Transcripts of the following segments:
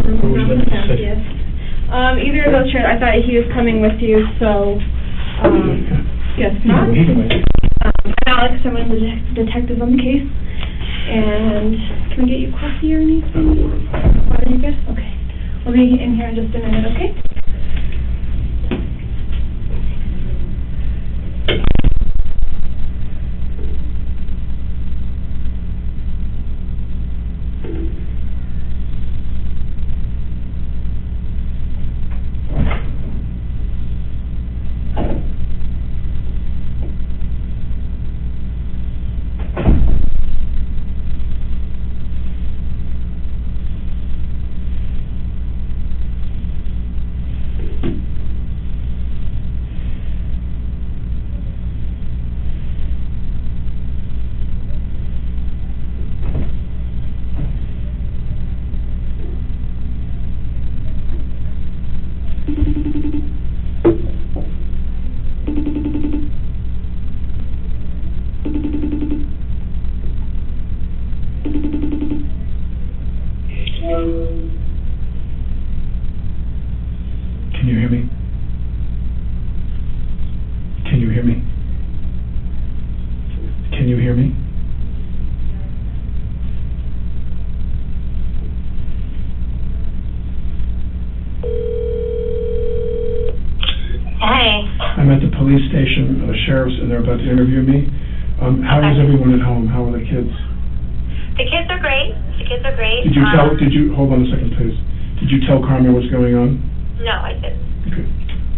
Yes. Either of those chairs. I thought he was coming with you, so guess not. I'm Alex. I'm one of the detectives on the case. And can we get you coffee or anything? Water, you good? Okay. We'll be in here in just a minute, okay? Can you hear me? Can you hear me? Can you hear me? Hey. I'm at the police station, the sheriff's, and they're about to interview me. How is everyone at home? How are the kids? The kids are great. The kids are great. Did you, hold on a second, please. Did you tell Carmen what's going on? No, I didn't. Okay.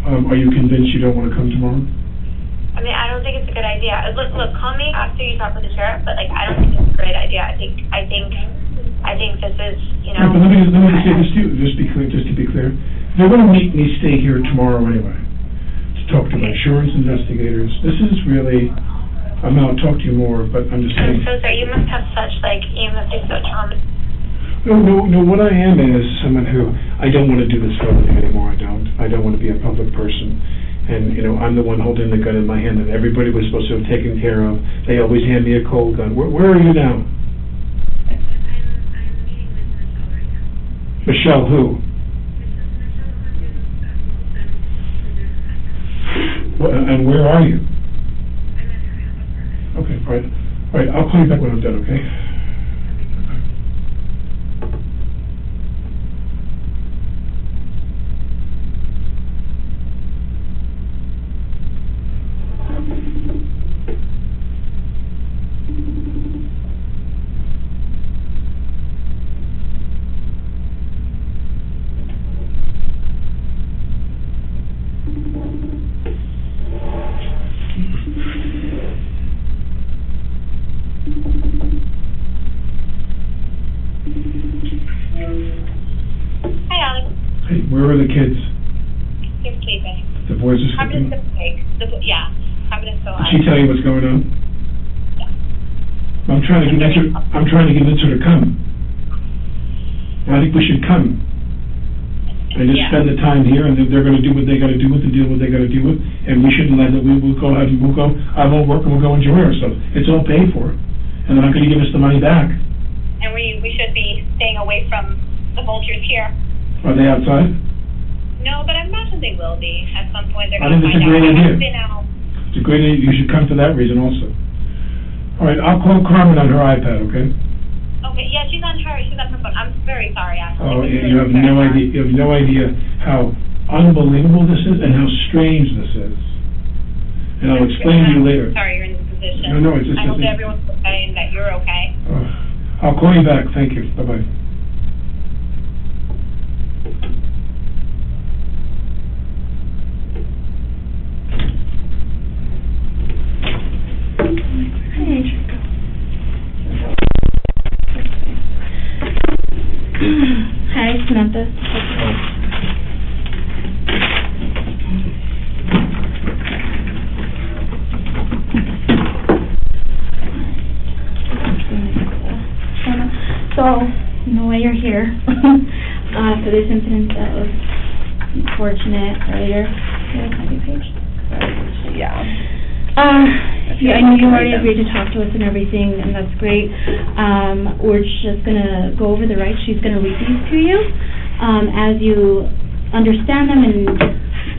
Are you convinced you don't want to come tomorrow? I mean, I don't think it's a good idea. Look, call me after you talk with the sheriff, but, like, I don't think it's a great idea. I think this is, you know... Right, but let me just say this to you, just to be clear. They're going to make me stay here tomorrow anyway, to talk to my insurance investigators. This is really... I'll talk to you more, but I'm just saying... I'm so sorry. You must have such, like, you must be so traumatized. No, what I am is someone who, I don't want to do this for a living anymore, I don't want to be a public person. And, you know, I'm the one holding the gun in my hand that everybody was supposed to have taken care of. They always hand me a cold gun. Where are you now? I'm meeting with Michelle right now. Michelle who? And where are you? I'm at her apartment. Okay, all right, I'll call you back when I'm done, okay? Hi, Alex. Hey, where are the kids? They're sleeping. The boys are Carmen sleeping? is awake. Yeah, Carmen is so Did she tell you what's going on? Yeah. I'm trying to convince her to come. I think we should come. And just spend the time here, and they're going to do what they got to do with and deal with what they got to deal with, and we shouldn't let it. We'll go, I won't work, and we'll go enjoy ourselves. It's all paid for, and they're not going to give us the money back. And we should be staying away from the vultures here. Are they outside? No, but I imagine they will be at some point. They're I going think to it's a find great out. idea. It's a great idea. You should come for that reason also. All right, I'll call Carmen on her iPad, okay? Okay, yeah, she's on her phone. I'm very sorry, actually. Oh, you have no idea. You have no idea how unbelievable this is and how strange this is. And I'll explain to you later. Sorry, you're in this position. No, it's just... I hope everyone's okay and that you're okay. I'll call you back. Thank you. Bye-bye. Hi, Samantha. So, while you're here, for this incident that was unfortunate earlier, copy page. Yeah. I know you already agreed to talk to us and everything, and that's great. We're just going to go over the rights. She's going to read these to you. As you understand them, and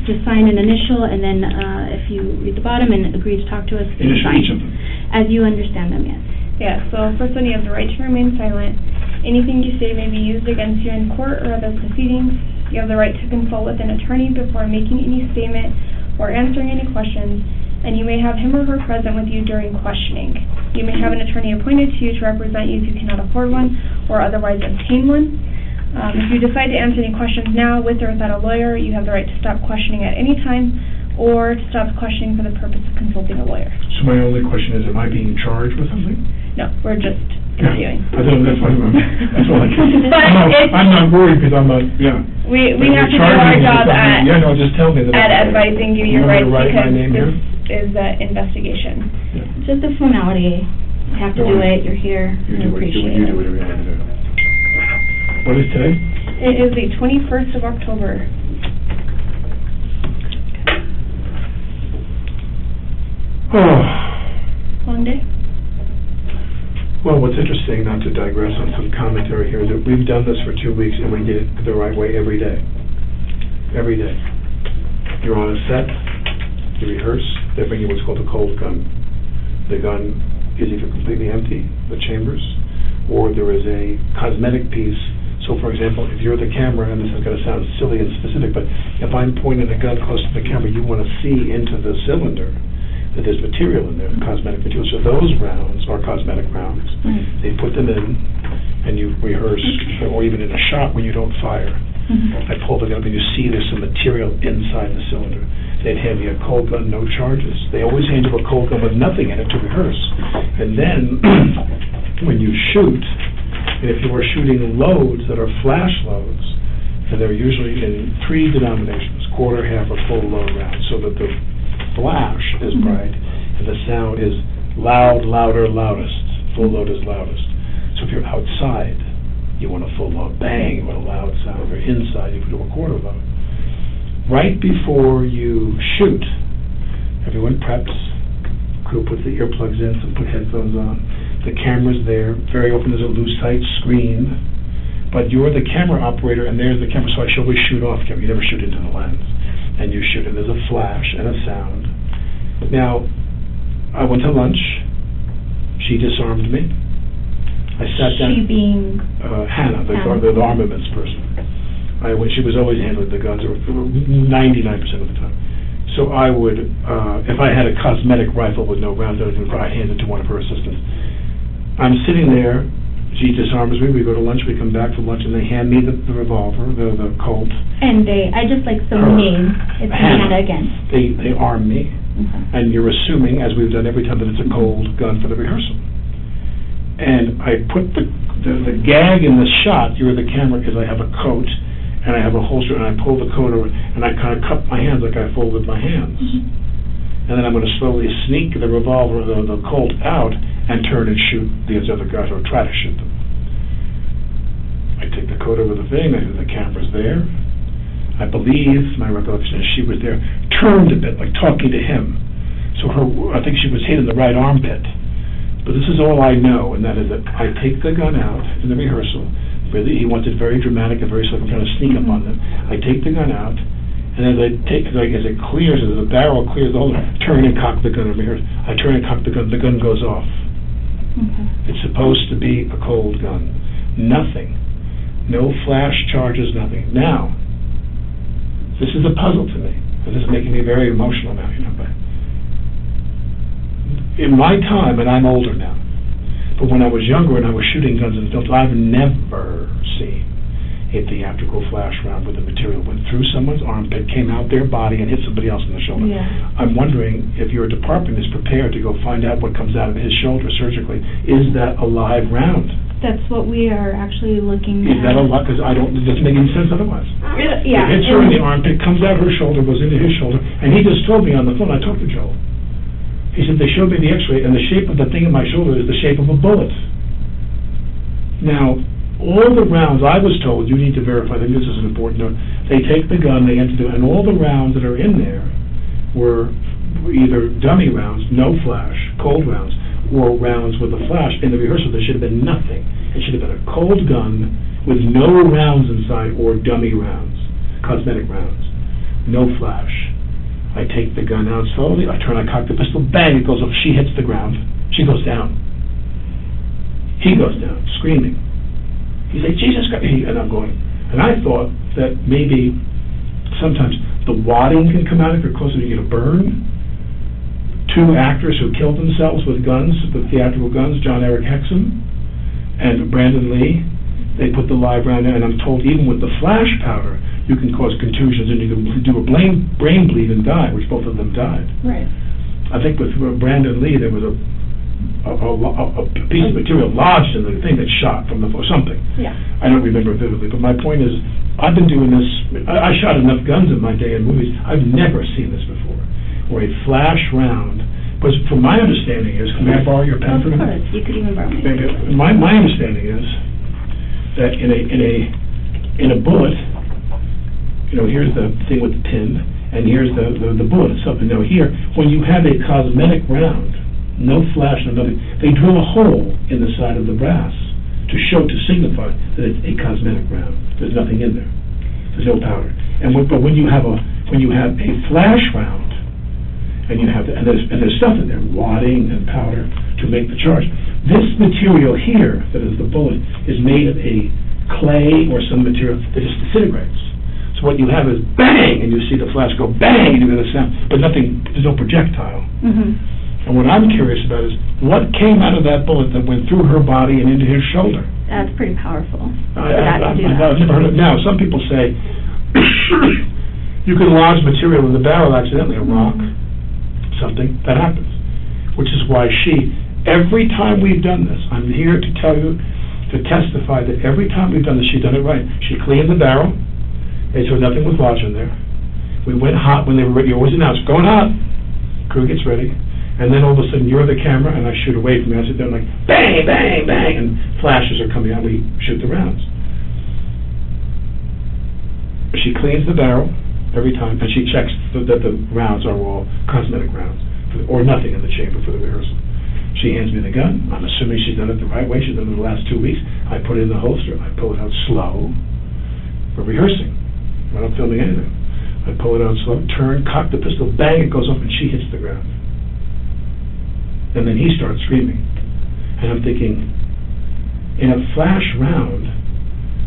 just sign an initial, and then if you read the bottom and agree to talk to us, Initial sign. each of them. As you understand them, yes. Yeah, so first one, you have the right to remain silent. Anything you say may be used against you in court or other proceedings. You have the right to consult with an attorney before making any statement or answering any questions, and you may have him or her present with you during questioning. You may have an attorney appointed to you to represent you if you cannot afford one or otherwise obtain one. If you decide to answer any questions now with or without a lawyer, you have the right to stop questioning at any time or to stop questioning for the purpose of consulting a lawyer. So my only question is, am I being charged with something? No, we're just Yeah. reviewing. I don't, that's what that's all I can. But I'm not worried because I'm not, yeah. We But have to do you're charging our me with job something. Yeah, no, just tell me that. at advising you your rights You want me to write my because name here? this is an investigation. Yeah. Just a formality. You have to Don't do worry. it, you're here, You we do appreciate you it. do whatever you want to do. What is today? It is the 21st of October. Oh. Long day? Well, what's interesting, not to digress on some commentary here, is that we've done this for 2 weeks and we did it the right way every day. Every day. You're on a set, you rehearse, they bring you what's called a cold gun. The gun is either completely empty, the chambers, or there is a cosmetic piece. So, for example, if you're the camera, and this is going to sound silly and specific, but if I'm pointing a gun close to the camera, you want to see into the cylinder that there's material in there, cosmetic material. So those rounds are cosmetic rounds. Right. They put them in, and you rehearse, or even in a shot when you don't fire. Mhm. I pull the gun up, and you see there's some material inside the cylinder. They'd hand me a cold gun, no charges. They always hand you a cold gun with nothing in it to rehearse. And then, when you shoot, and if you are shooting loads that are flash loads, and they're usually in 3 denominations, quarter, half, or full load rounds, so that the flash is bright, and the sound is loud, louder, loudest. Full load is loudest. So if you're outside, you want a full load bang, you want a loud sound. If you're inside, you can do a quarter load. Right before you shoot, everyone preps, crew puts the earplugs in, some put headphones on, the camera's there, very often there's a loose, tight screen, but you're the camera operator and there's the camera, so I should always shoot off camera, you never shoot into the lens. And you shoot, and there's a flash and a sound. Now, I went to lunch. She disarmed me. I sat down. She being? Hannah, the Hannah. armaments person. She was always handling the guns, or 99% of the time. So I would, if I had a cosmetic rifle with no rounds, I'd hand it to one of her assistants. I'm sitting there. She disarms me, we go to lunch, we come back from lunch, and they hand me the revolver, the Colt. And I just like the Her. name, it's Hannah again. They arm me, Okay. and you're assuming, as we've done every time, that it's a cold gun for the rehearsal. And I put the gag in the shot, you're the camera, because I have a coat, and I have a holster, and I pull the coat over, and I kind of cup my hands like I folded my hands. And then I'm going to slowly sneak the revolver, the Colt out, and turn and shoot these other guys, or try to shoot them. I take the coat over the thing, the camera's there. I believe, my recollection is she was there, turned a bit, like talking to him. So I think she was hit in the right armpit. But this is all I know, and that is that I take the gun out in the rehearsal. Really, he wants it very dramatic and very slow. I'm trying to sneak up on them. I take the gun out, and as it clears, as the barrel clears, the whole turn and cock the gun in rehearsal. I turn and cock the gun goes off. Okay. It's supposed to be a cold gun. Nothing. No flash charges, nothing. Now, this is a puzzle to me. And this is making me very emotional now, but in my time, and I'm older now, but when I was younger and I was shooting guns in films, I've never seen a theatrical flash round where the material went through someone's armpit, came out their body, and hit somebody else in the shoulder. Yeah. I'm wondering if your department is prepared to go find out what comes out of his shoulder surgically. Is that a live round? That's what we are actually looking Is at. that a lot? Because it doesn't make any sense otherwise. Yeah. It hits her in the armpit, comes out her shoulder, goes into his shoulder, and he just told me on the phone, I talked to Joel. He said, they showed me the x-ray, and the shape of the thing in my shoulder is the shape of a bullet. Now, all the rounds, I was told, you need to verify, I think this is an important note, they take the gun, they enter the, and all the rounds that are in there were either dummy rounds, no flash, cold rounds, or rounds with a flash. In the rehearsal, there should have been nothing. It should have been a cold gun with no rounds inside or dummy rounds, cosmetic rounds. No flash. I take the gun out slowly, I cock the pistol, bang, it goes off, she hits the ground, she goes down. He goes down, screaming. He's like, Jesus Christ, and I'm going. And I thought that maybe sometimes the wadding can come out if you're closer to get a burn. 2 actors who killed themselves with guns, with theatrical guns, John Eric Hexum and Brandon Lee, they put the live round in, and I'm told even with the flash powder, you can cause contusions and you can do a brain bleed and die, which both of them died. Right. I think with Brandon Lee, there was a piece of material lodged in the thing that shot from the, or something. Yeah. I don't remember vividly, but my point is, I've been doing this, I shot enough guns in my day in movies, I've never seen this before, where a flash round, but from my understanding is, may I borrow your pen for a minute? Of course, you could even borrow mine. My understanding is that in a bullet, here's the thing with the pin, and here's the bullet itself. And now here, when you have a cosmetic round, no flash, no nothing, they drill a hole in the side of the brass to signify that it's a cosmetic round. There's nothing in there. There's no powder. But when you have a flash round, and there's stuff in there, wadding and powder to make the charge. This material here, that is the bullet, is made of a clay or some material that just disintegrates. So what you have is bang, and you see the flash go bang, and you get a sound, but nothing, there's no projectile. And what I'm curious about is, what came out of that bullet that went through her body and into his shoulder? That's pretty powerful. I've never heard of it. Now, some people say, you can lodge material in the barrel accidentally, a rock, something, that happens. Which is why every time we've done this, I'm here to tell you, to testify that every time we've done this, she's done it right. She cleaned the barrel, made sure nothing was lodged in there. We went hot when they were ready. You always announce, going hot. Crew gets ready. And then all of a sudden, you're the camera, and I shoot away from you. I sit there and like, bang, bang, bang, and flashes are coming out. We shoot the rounds. She cleans the barrel every time, and she checks that the rounds are all cosmetic rounds, or nothing in the chamber for the rehearsal. She hands me the gun. I'm assuming she's done it the right way. She's done it the last 2 weeks. I put it in the holster. I pull it out slow. We're rehearsing. We're not filming anything. I pull it out slow, turn, cock the pistol, bang, it goes off, and she hits the ground. And then he starts screaming. And I'm thinking, in a flash round,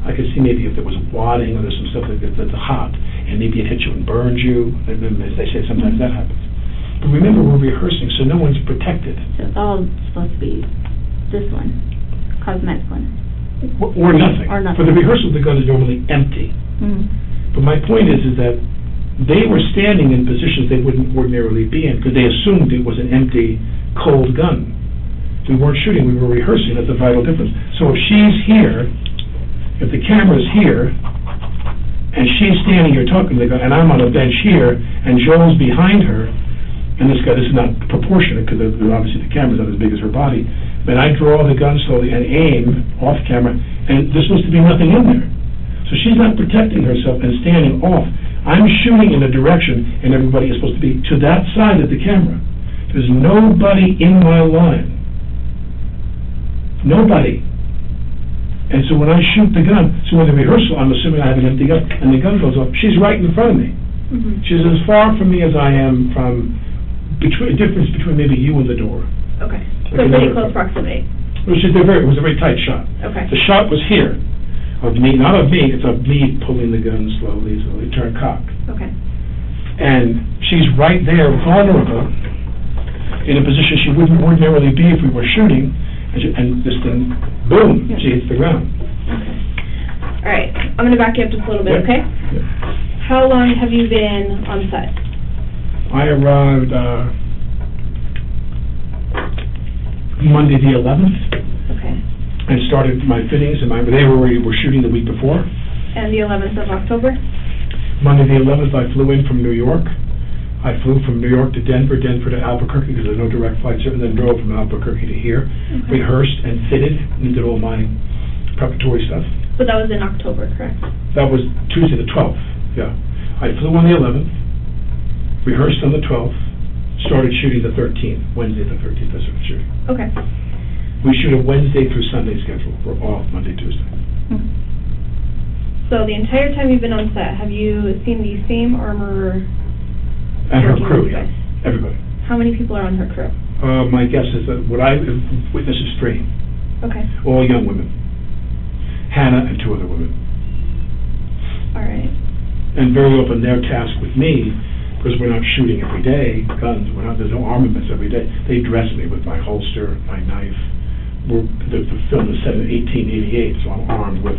I could see maybe if there was wadding or there's some stuff that's hot, and maybe it hits you and burns you, and then, as they say, sometimes that happens. But remember, we're rehearsing, so no one's protected. So it's all supposed to be this one, cosmetic one. Or nothing. Or nothing. For the rehearsal, the gun is normally empty. But my point is that they were standing in positions they wouldn't ordinarily be in, because they assumed it was an empty, cold gun. We weren't shooting, we were rehearsing. That's a vital difference. So if she's here, if the camera's here, and she's standing here talking to the gun, and I'm on a bench here, and Joel's behind her, and this is not proportionate, because obviously the camera's not as big as her body, but I draw the gun slowly and aim off camera, and there's supposed to be nothing in there. So she's not protecting herself and standing off. I'm shooting in a direction, and everybody is supposed to be to that side of the camera. There's nobody in my line. Nobody. And so when I shoot the gun, so in the rehearsal, I'm assuming I have an empty gun, and the gun goes off, she's right in front of me. She's as far from me as I am from, a difference between maybe you and the door. Okay. So pretty close proximity. It was a very tight shot. Okay. The shot was here. Of me, not of me, it's of me pulling the gun slowly, turn cock. Okay. And she's right there, vulnerable, in a position she wouldn't ordinarily be if we were shooting, and this thing, boom, she hits the ground. Okay. All right, I'm going to back you up just a little bit, okay? Yep. How long have you been on set? I arrived Monday the 11th. Okay. And started my fittings, and they were shooting the week before. And the 11th of October? Monday the 11th, I flew in from New York. I flew from New York to Denver to Albuquerque, because there's no direct flights there, and then drove from Albuquerque to here. Okay. Rehearsed and fitted, and did all my preparatory stuff. But that was in October, correct? That was Tuesday the 12th, yeah. I flew on the 11th, rehearsed on the 12th, started shooting the 13th, Wednesday the 13th, I started shooting. Okay. We shoot a Wednesday through Sunday schedule. We're off Monday, Tuesday. So the entire time you've been on set, have you seen the same armorer? And her working crew, with you yeah, guys? everybody. How many people are on her crew? My guess is that what I witnessed is 3, Okay. all young women. Hannah and 2 other women. All right. And very often their task with me, because we're not shooting every day, guns, there's no armaments every day, they dress me with my holster, my knife. The film is set in 1888, so I'm armed with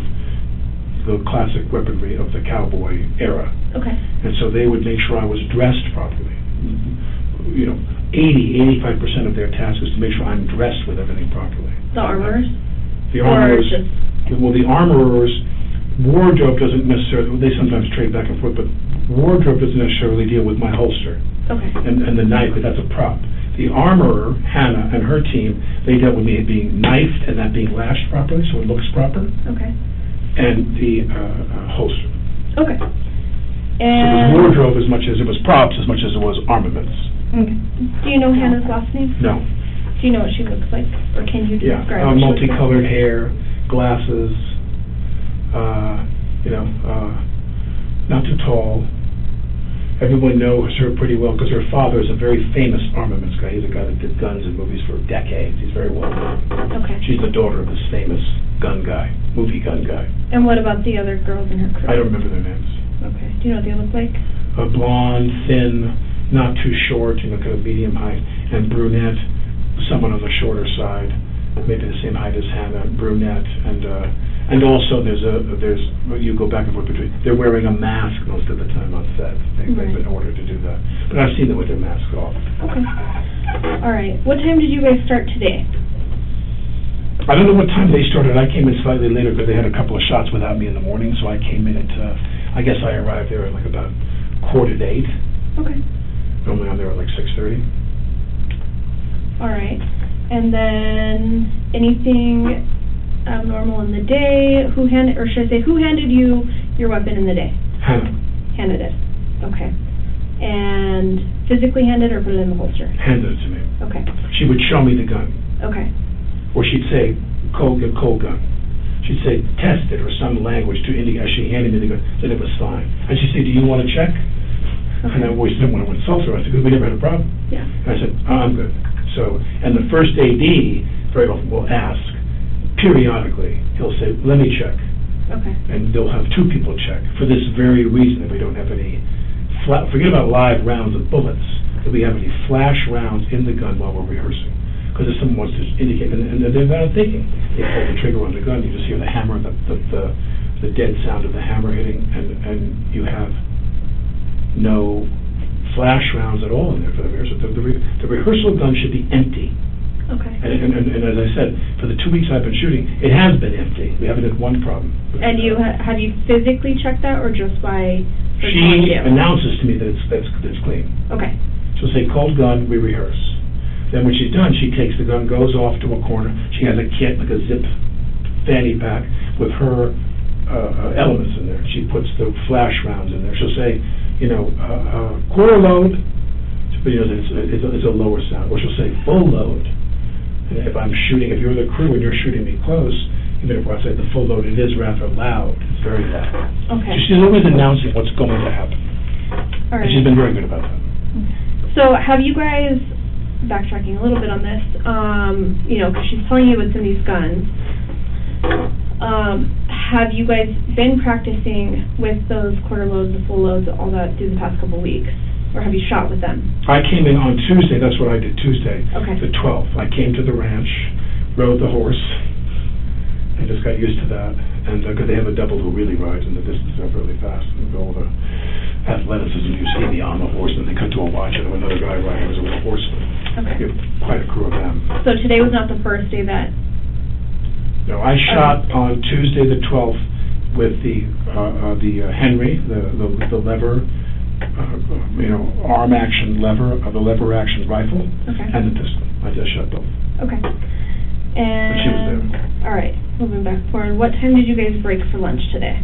the classic weaponry of the cowboy era. Okay. And so they would make sure I was dressed properly. 85% of their task is to make sure I'm dressed with everything properly. The armorers? The armorers, Or just... well, the armorers, wardrobe doesn't necessarily, they sometimes trade back and forth, but wardrobe doesn't necessarily deal with my holster Okay. and the knife, but that's a prop. The armorer, Hannah, and her team, they dealt with me being knifed and that being lashed properly, so it looks proper, Okay. and the holster. Okay. So it was And... wardrobe as much as it was props, as much as it was armaments. Okay. Do you know Hannah's last name? No. Do you know what she looks like? Or can you Yeah, describe what she looks like? multicolored hair, glasses, not too tall. Everyone knows her pretty well because her father is a very famous armaments guy. He's a guy that did guns in movies for decades. He's very well known. Okay. She's the daughter of this famous gun guy, movie gun guy. And what about the other girls in her crew? I don't remember their names. Okay. Do you know what they look like? A blonde, thin, not too short, kind of medium height, and brunette, someone on the shorter side, maybe the same height as Hannah, brunette, and also there's you go back and forth between, they're wearing a mask most of the time on set. They've been ordered to do that. But I've seen them with their masks off. Okay. All right. What time did you guys start today? I don't know what time they started. I came in slightly later because they had a couple of shots without me in the morning, so I came in at, I guess I arrived there at like about 7:45. Okay. Normally I'm there at like 6:30. All right. And then anything abnormal in the day? Who handed you your weapon in the day? Hannah. Hannah did. Okay. And physically handed or put it in the holster? Handed it to me. Okay. She would show me the gun. Okay. Or she'd say, cold gun. She'd say, test it, or some language to indicate, as she handed me the gun, that it was fine. And she'd say, do you want to check? Okay. And I always didn't want to insult her. I said, because we never had a problem. Yeah. And I said, I'm good. So, and the first AD very often will ask, periodically, he'll say, let me check. Okay. And they'll have 2 people check, for this very reason, that we don't have any, forget about live rounds of bullets, that we have any flash rounds in the gun while we're rehearsing. Because if someone wants to indicate, and they're not thinking, they pull the trigger on the gun, you just hear the hammer, the dead sound of the hammer hitting, and you have no flash rounds at all in there for the rehearsal. The rehearsal gun should be empty. Okay. And as I said, for the 2 weeks I've been shooting, it has been empty. We haven't had one problem. And you have you physically checked that, or just by? She announces to me that it's clean. Okay. She'll say, cold gun, we rehearse. Then when she's done, she takes the gun, goes off to a corner. She has a kit, like a zip fanny pack, with her elements in there. She puts the flash rounds in there. She'll say, quarter load, but it's a lower sound. Or she'll say full load. And if I'm shooting, if you're the crew and you're shooting me close, even if I say the full load, it is rather loud. It's very loud. Okay. So she's always announcing what's going to happen. All right. And she's been very good about that. So have you guys, backtracking a little bit on this, because she's telling you what's in these guns, have you guys been practicing with those quarter loads, the full loads, all that through the past couple weeks? Or have you shot with them? I came in on Tuesday, that's what I did Tuesday, Okay. the 12th. I came to the ranch, rode the horse, I just got used to that, and because they have a double who really rides in the distance up really fast, and all the athleticism you see me on the horse, and they cut to a watch and another guy riding was a little horseman. Okay. You have quite a crew of them. So today was not the first day that... No, I shot on Tuesday the 12th with the Henry, the lever, arm action lever, the lever action rifle, Okay. and the pistol. I just shot both. Okay. And... But she was there. All right, moving back forward. What time did you guys break for lunch today?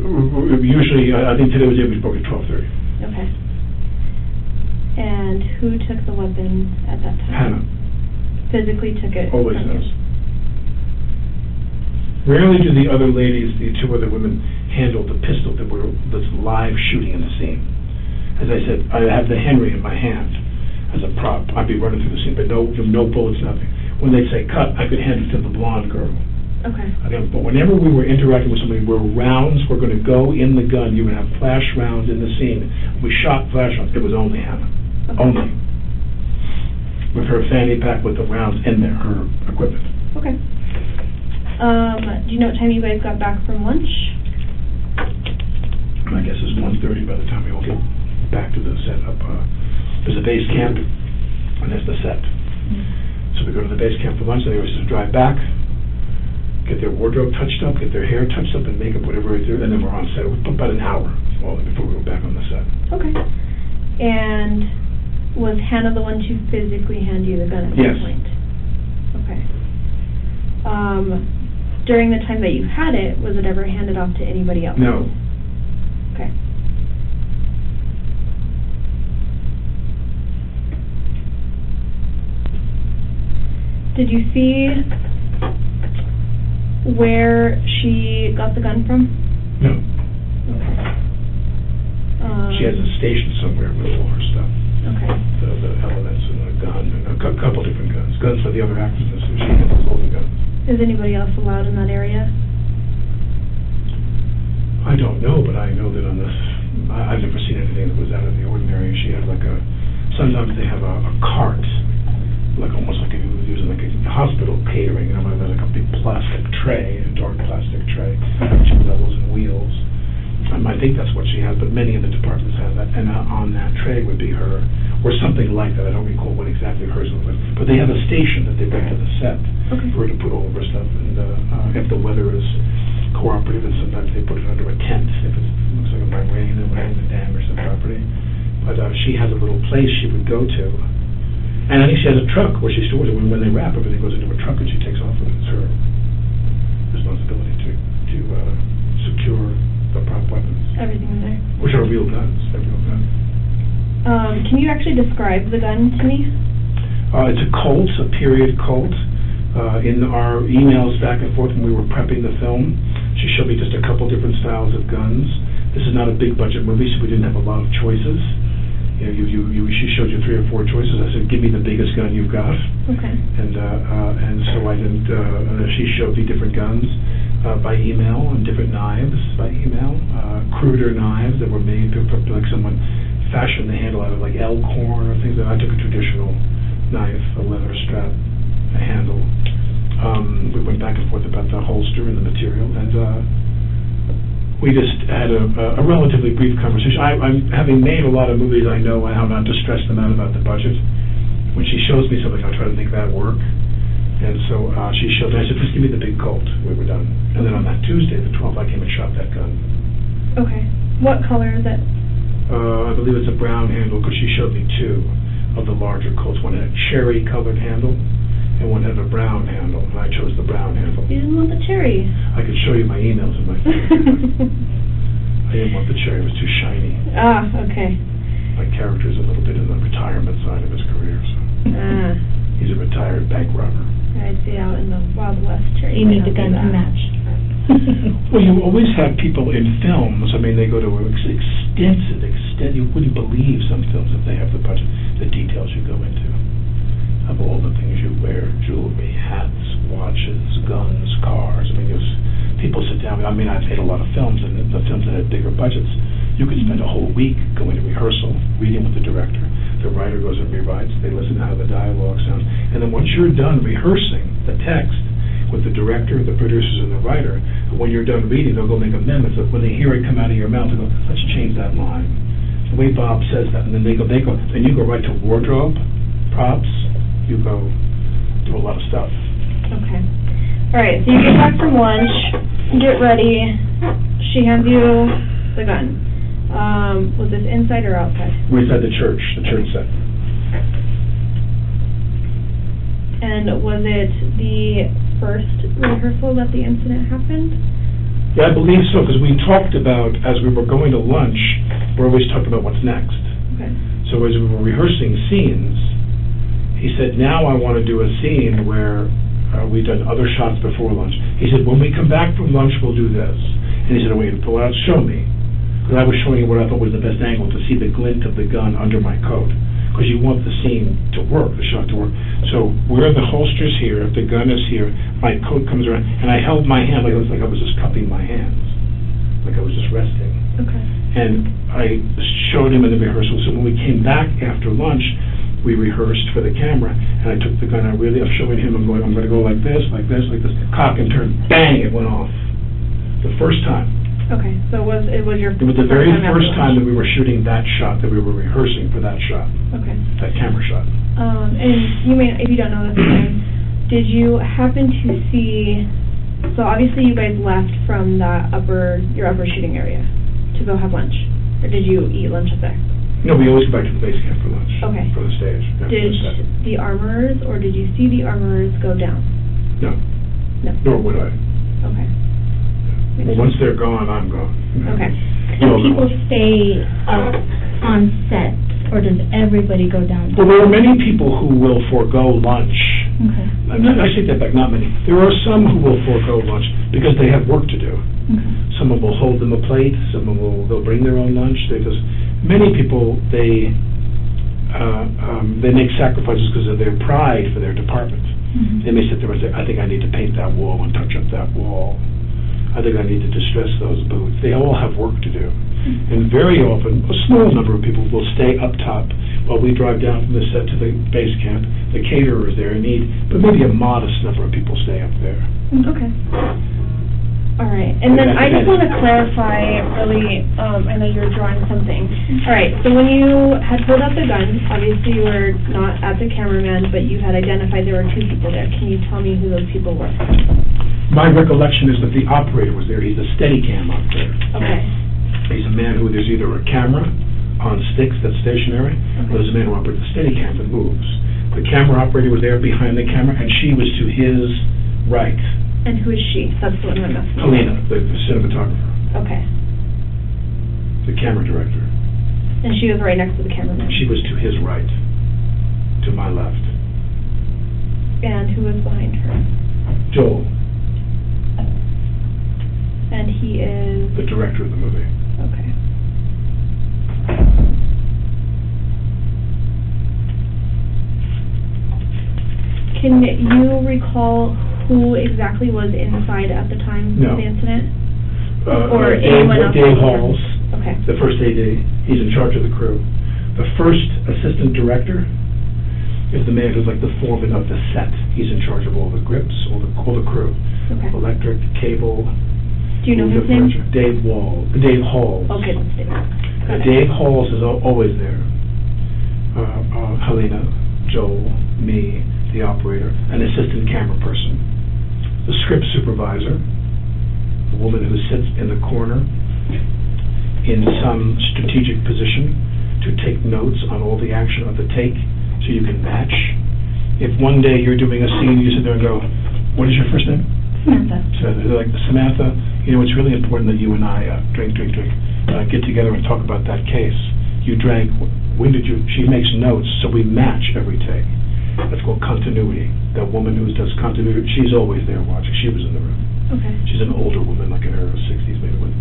Usually, I think today was the day we broke at 12:30. Okay. And who took the weapon at that time? Hannah. Physically took it? Always from you? does. Rarely do the other ladies, the two other women, handle the pistol that's live shooting in the scene. As I said, I have the Henry in my hand as a prop. I'd be running through the scene, but no bullets, nothing. When they'd say cut, I could hand it to the blonde girl. Okay. Again, but whenever we were interacting with somebody where rounds were going to go in the gun, you would have flash rounds in the scene. We shot flash rounds. It was only Hannah. Okay. Only. With her fanny pack with the rounds in there, her equipment. Okay. Do you know what time you guys got back from lunch? My guess is 1:30 by the time we all get back to the set up. There's a base camp, and there's the set. So we go to the base camp for lunch, and they always just drive back, get their wardrobe touched up, get their hair touched up, and makeup, whatever we do, and then we're on set. About an hour before we go back on the set. Okay. And was Hannah the one to physically hand you the gun at that point? Okay. During the time that you had it, was it ever handed off to anybody else? No. Okay. Did you see where she got the gun from? No. Okay. She has a station somewhere with all her stuff. Okay. The elements and a gun and a couple different guns. Guns for the other actresses. She handles all the guns. Is anybody else allowed in that area? I don't know, but I know that on this, I've never seen anything that was out of the ordinary. She had like sometimes they have a cart, like almost like you would use in like a hospital catering, you know, there's like a big plastic tray, a dark plastic tray, two levels and wheels. I think that's what she has, but many of the departments have that, and on that tray would be her, or something like that. I don't recall what exactly hers was, but they have a station that they bring to the set for her to put all of her stuff, and if the weather is cooperative, and sometimes they put it under a tent if it looks like it might rain and rain and damage the property. But she has a little place she would go to, and I think she has a truck where she stores it. When they wrap, everything goes into a truck and she takes off with it. It's her responsibility to secure the prop weapons. Everything's there. Which are real guns. They're real guns. Can you actually describe the gun to me? It's a Colt, a period Colt. In our emails back and forth when we were prepping the film, she showed me just a couple different styles of guns. This is not a big budget movie, so we didn't have a lot of choices. She showed you 3 or 4 choices. I said, give me the biggest gun you've got. Okay. And so I didn't. She showed me different guns by email and different knives by email. Cruder knives that were made like someone fashioned the handle out of like elkhorn or things. I took a traditional knife, a leather strap, a handle. We went back and forth about the holster and the material, and we just had a relatively brief conversation. I'm having made a lot of movies, I know how not to stress them out about the budget. When she shows me something, I try to make that work. And so she showed me, I said, just give me the big Colt. We were done. And then on that Tuesday, the 12th, I came and shot that gun. Okay. What color is it? I believe it's a brown handle, because she showed me 2 of the larger Colts. One had a cherry-colored handle, and one had a brown handle, and I chose the brown handle. You didn't want the cherry. I could show you my emails in my phone. I didn't want the cherry. It was too shiny. Ah, okay. My character's a little bit in the retirement side of his career, so. He's a retired bank robber. I'd say out in the Wild West cherry. You need the gun to match. Well, you always have people in films, I mean, they go to extensive, you wouldn't believe some films if they have the budget, the details you go into. Of all the things you wear, jewelry, hats, watches, guns, cars. I mean, people sit down. I mean, I've made a lot of films, and the films that had bigger budgets, you could spend a whole week going to rehearsal, reading with the director. The writer goes and rewrites. They listen to how the dialogue sounds. And then once you're done rehearsing the text with the director, the producers, and the writer, when you're done reading, they'll go make amendments. When they hear it come out of your mouth, they go, let's change that line. The way Bob says that, and then they go, then you go right to wardrobe, props. You go do a lot of stuff. Okay. All right, so you get back from lunch, get ready, she hands you the gun. Was this inside or outside? We're inside the church set. And was it the first rehearsal that the incident happened? Yeah, I believe so, because we talked about, as we were going to lunch, we're always talking about what's next. Okay. So as we were rehearsing scenes, he said, now I want to do a scene where we've done other shots before lunch. He said, when we come back from lunch, we'll do this. And he said, wait, pull out, show me. Because I was showing you what I thought was the best angle to see the glint of the gun under my coat. Because you want the scene to work, the shot to work. So where the holster's here, if the gun is here, my coat comes around, and I held my hand like it was like I was just cupping my hands, like I was just resting. Okay. And I showed him in the rehearsal. So when we came back after lunch, we rehearsed for the camera, and I took the gun. I'm showing him. I'm going to go like this, like this, like this. Cock and turn. Bang! It went off. The first time. Okay. So it was your. It was the very first time that we were shooting that shot, that we were rehearsing for that shot. Okay. That camera shot. And you may, if you don't know this, did you happen to see? So obviously you guys left from your upper shooting area to go have lunch, or did you eat lunch up there? No, we always go back to the base camp for lunch. Okay. For the stage. Did the armorers, or did you see the armorers go down? No. No. Nor would I. Okay. Well, once they're gone, I'm gone. Okay. Do people stay up on set, or does everybody go down? Well, there are many people who will forego lunch. Okay. I take that back, not many. There are some who will forego lunch because they have work to do. Okay. Someone will hold them a plate. Someone they'll bring their own lunch. Many people, they make sacrifices because of their pride for their department. Mm-hmm. They may sit there and say, I think I need to paint that wall and touch up that wall. I think I need to distress those boots. They all have work to do. Mm-hmm. And very often, a small number of people will stay up top while we drive down from the set to the base camp. The caterer is there in need, but maybe a modest number of people stay up there. Okay. All right. And then I just want to clarify, really, I know you were drawing something. All right. So when you had pulled out the gun, obviously you were not at the cameraman, but you had identified there were two people there. Can you tell me who those people were? My recollection is that the operator was there. He's a Steadicam operator. Okay. He's a man who, there's either a camera on sticks that's stationary, or there's a man who operates the Steadicam that moves. The camera operator was there behind the camera, and she was to his right. And who is she? That's the one I'm asking. Halyna, the cinematographer. Okay. The camera director. And she was right next to the cameraman. She was to his right, to my left. And who was behind her? Joel. And he is? The director of the movie. Okay. Can you recall who exactly was inside at the time of the incident? Or anyone else? Dave Halls, Okay. the first AD. He's in charge of the crew. The first assistant director is the man who's like the foreman of the set. He's in charge of all the grips, all the crew. Okay. Electric, cable. Do you know his name? Dave Halls. Okay, let's do that. Dave Halls is always there. Halyna, Joel, me, the operator, an assistant camera person, the script supervisor, a woman who sits in the corner in some strategic position to take notes on all the action of the take so you can match. If one day you're doing a scene, you sit there and go, what is your first name? Samantha. So they're like, Samantha, you know, it's really important that you and I get together and talk about that case. You drank, when did you, she makes notes, so we match every take. That's called continuity. That woman who does continuity, she's always there watching. She was in the room. Okay. She's an older woman, like in her 60s, maybe with,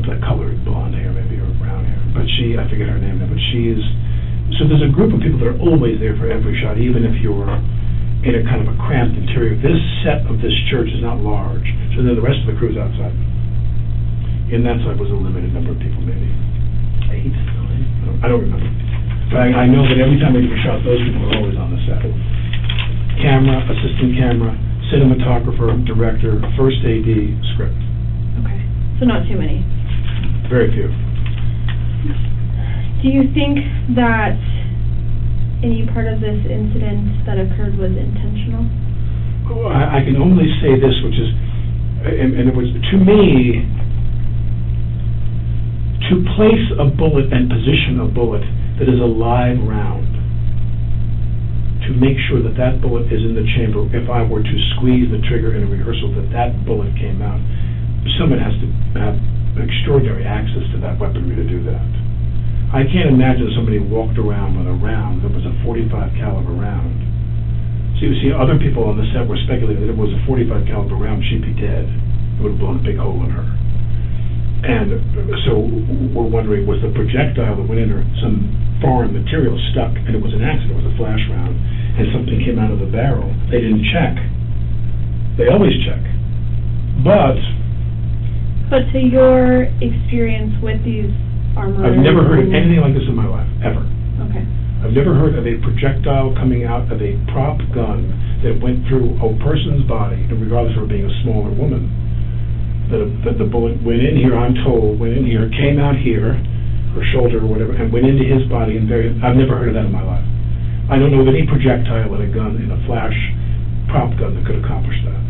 that colored blonde hair, maybe, or brown hair. But I forget her name now, but so there's a group of people that are always there for every shot, even if you're in a kind of a cramped interior. This set of this church is not large, so then the rest of the crew's outside. In that side was a limited number of people, maybe 8, 9, I don't remember. But I know that every time they do a shot, those people are always on the set. Camera, assistant camera, cinematographer, director, first AD, script. Okay. So not too many. Very few. Do you think that any part of this incident that occurred was intentional? Well, I can only say this, which is, and it was, to me, to place a bullet and position a bullet that is a live round, to make sure that that bullet is in the chamber, if I were to squeeze the trigger in a rehearsal, that bullet came out, someone has to have extraordinary access to that weaponry to do that. I can't imagine somebody walked around with a round that was a .45 caliber round. So you see, other people on the set were speculating that if it was a .45 caliber round, she'd be dead. It would have blown a big hole in her. And so we're wondering, was the projectile that went in her some foreign material stuck, and it was an accident, it was a flash round, and something came out of the barrel. They didn't check. They always check. But to your experience with these armors... I've never heard of anything like this in my life, ever. Okay. I've never heard of a projectile coming out of a prop gun that went through a person's body, regardless of her being a smaller woman. That the bullet went in here, I'm told, went in here, came out here, her shoulder or whatever, and went into his body. I've never heard of that in my life. I don't know of any projectile in a gun, in a flash prop gun, that could accomplish that.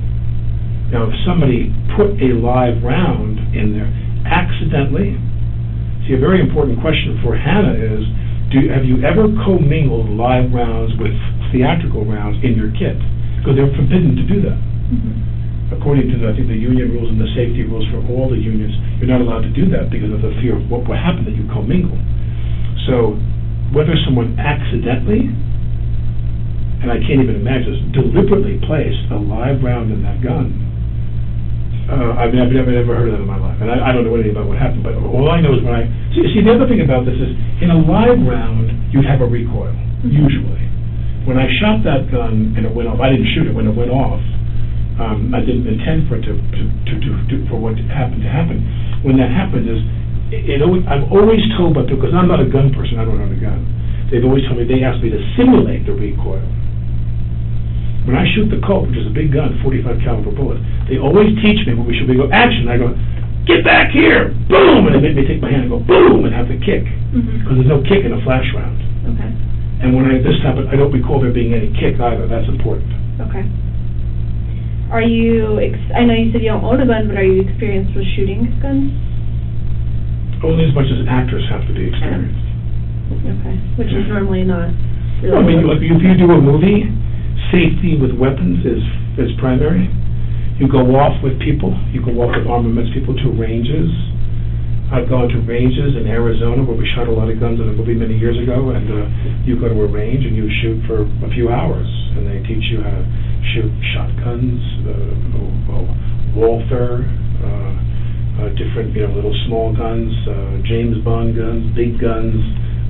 Now, if somebody put a live round in there accidentally, see, a very important question for Hannah is, have you ever commingled live rounds with theatrical rounds in your kit? Because they're forbidden to do that. Mm-hmm. According to, I think, the union rules and the safety rules for all the unions, you're not allowed to do that because of the fear of what will happen that you commingle. So, whether someone accidentally, and I can't even imagine this, deliberately placed a live round in that gun, I've never heard of that in my life, and I don't know anything about what happened, but all I know is when see, the other thing about this is, in a live round, you'd have a recoil, usually. When I shot that gun and it went off, I didn't shoot it when it went off. I didn't intend for it for what happened to happen. When that happens I'm always told, because I'm not a gun person, I don't own a gun, they've always told me, they asked me to simulate the recoil. When I shoot the Colt, which is a big gun, 45 caliber bullet, they always teach me when we should go action. I go, get back here, boom, and they make me take my hand and go boom and have the kick, because there's no kick in a flash round. Okay. And when this happened, I don't recall there being any kick either. That's important. Okay. Are you? I know you said you don't own a gun, but are you experienced with shooting guns? Only as much as actors have to be experienced. Okay. Which is normally not. Really. I mean, if you do a movie, safety with weapons is primary. You go off with people. You go off with armaments people to ranges. I've gone to ranges in Arizona where we shot a lot of guns in a movie many years ago, and you go to a range and you shoot for a few hours, and they teach you how to shoot shotguns, Walther, different, little small guns, James Bond guns, big guns,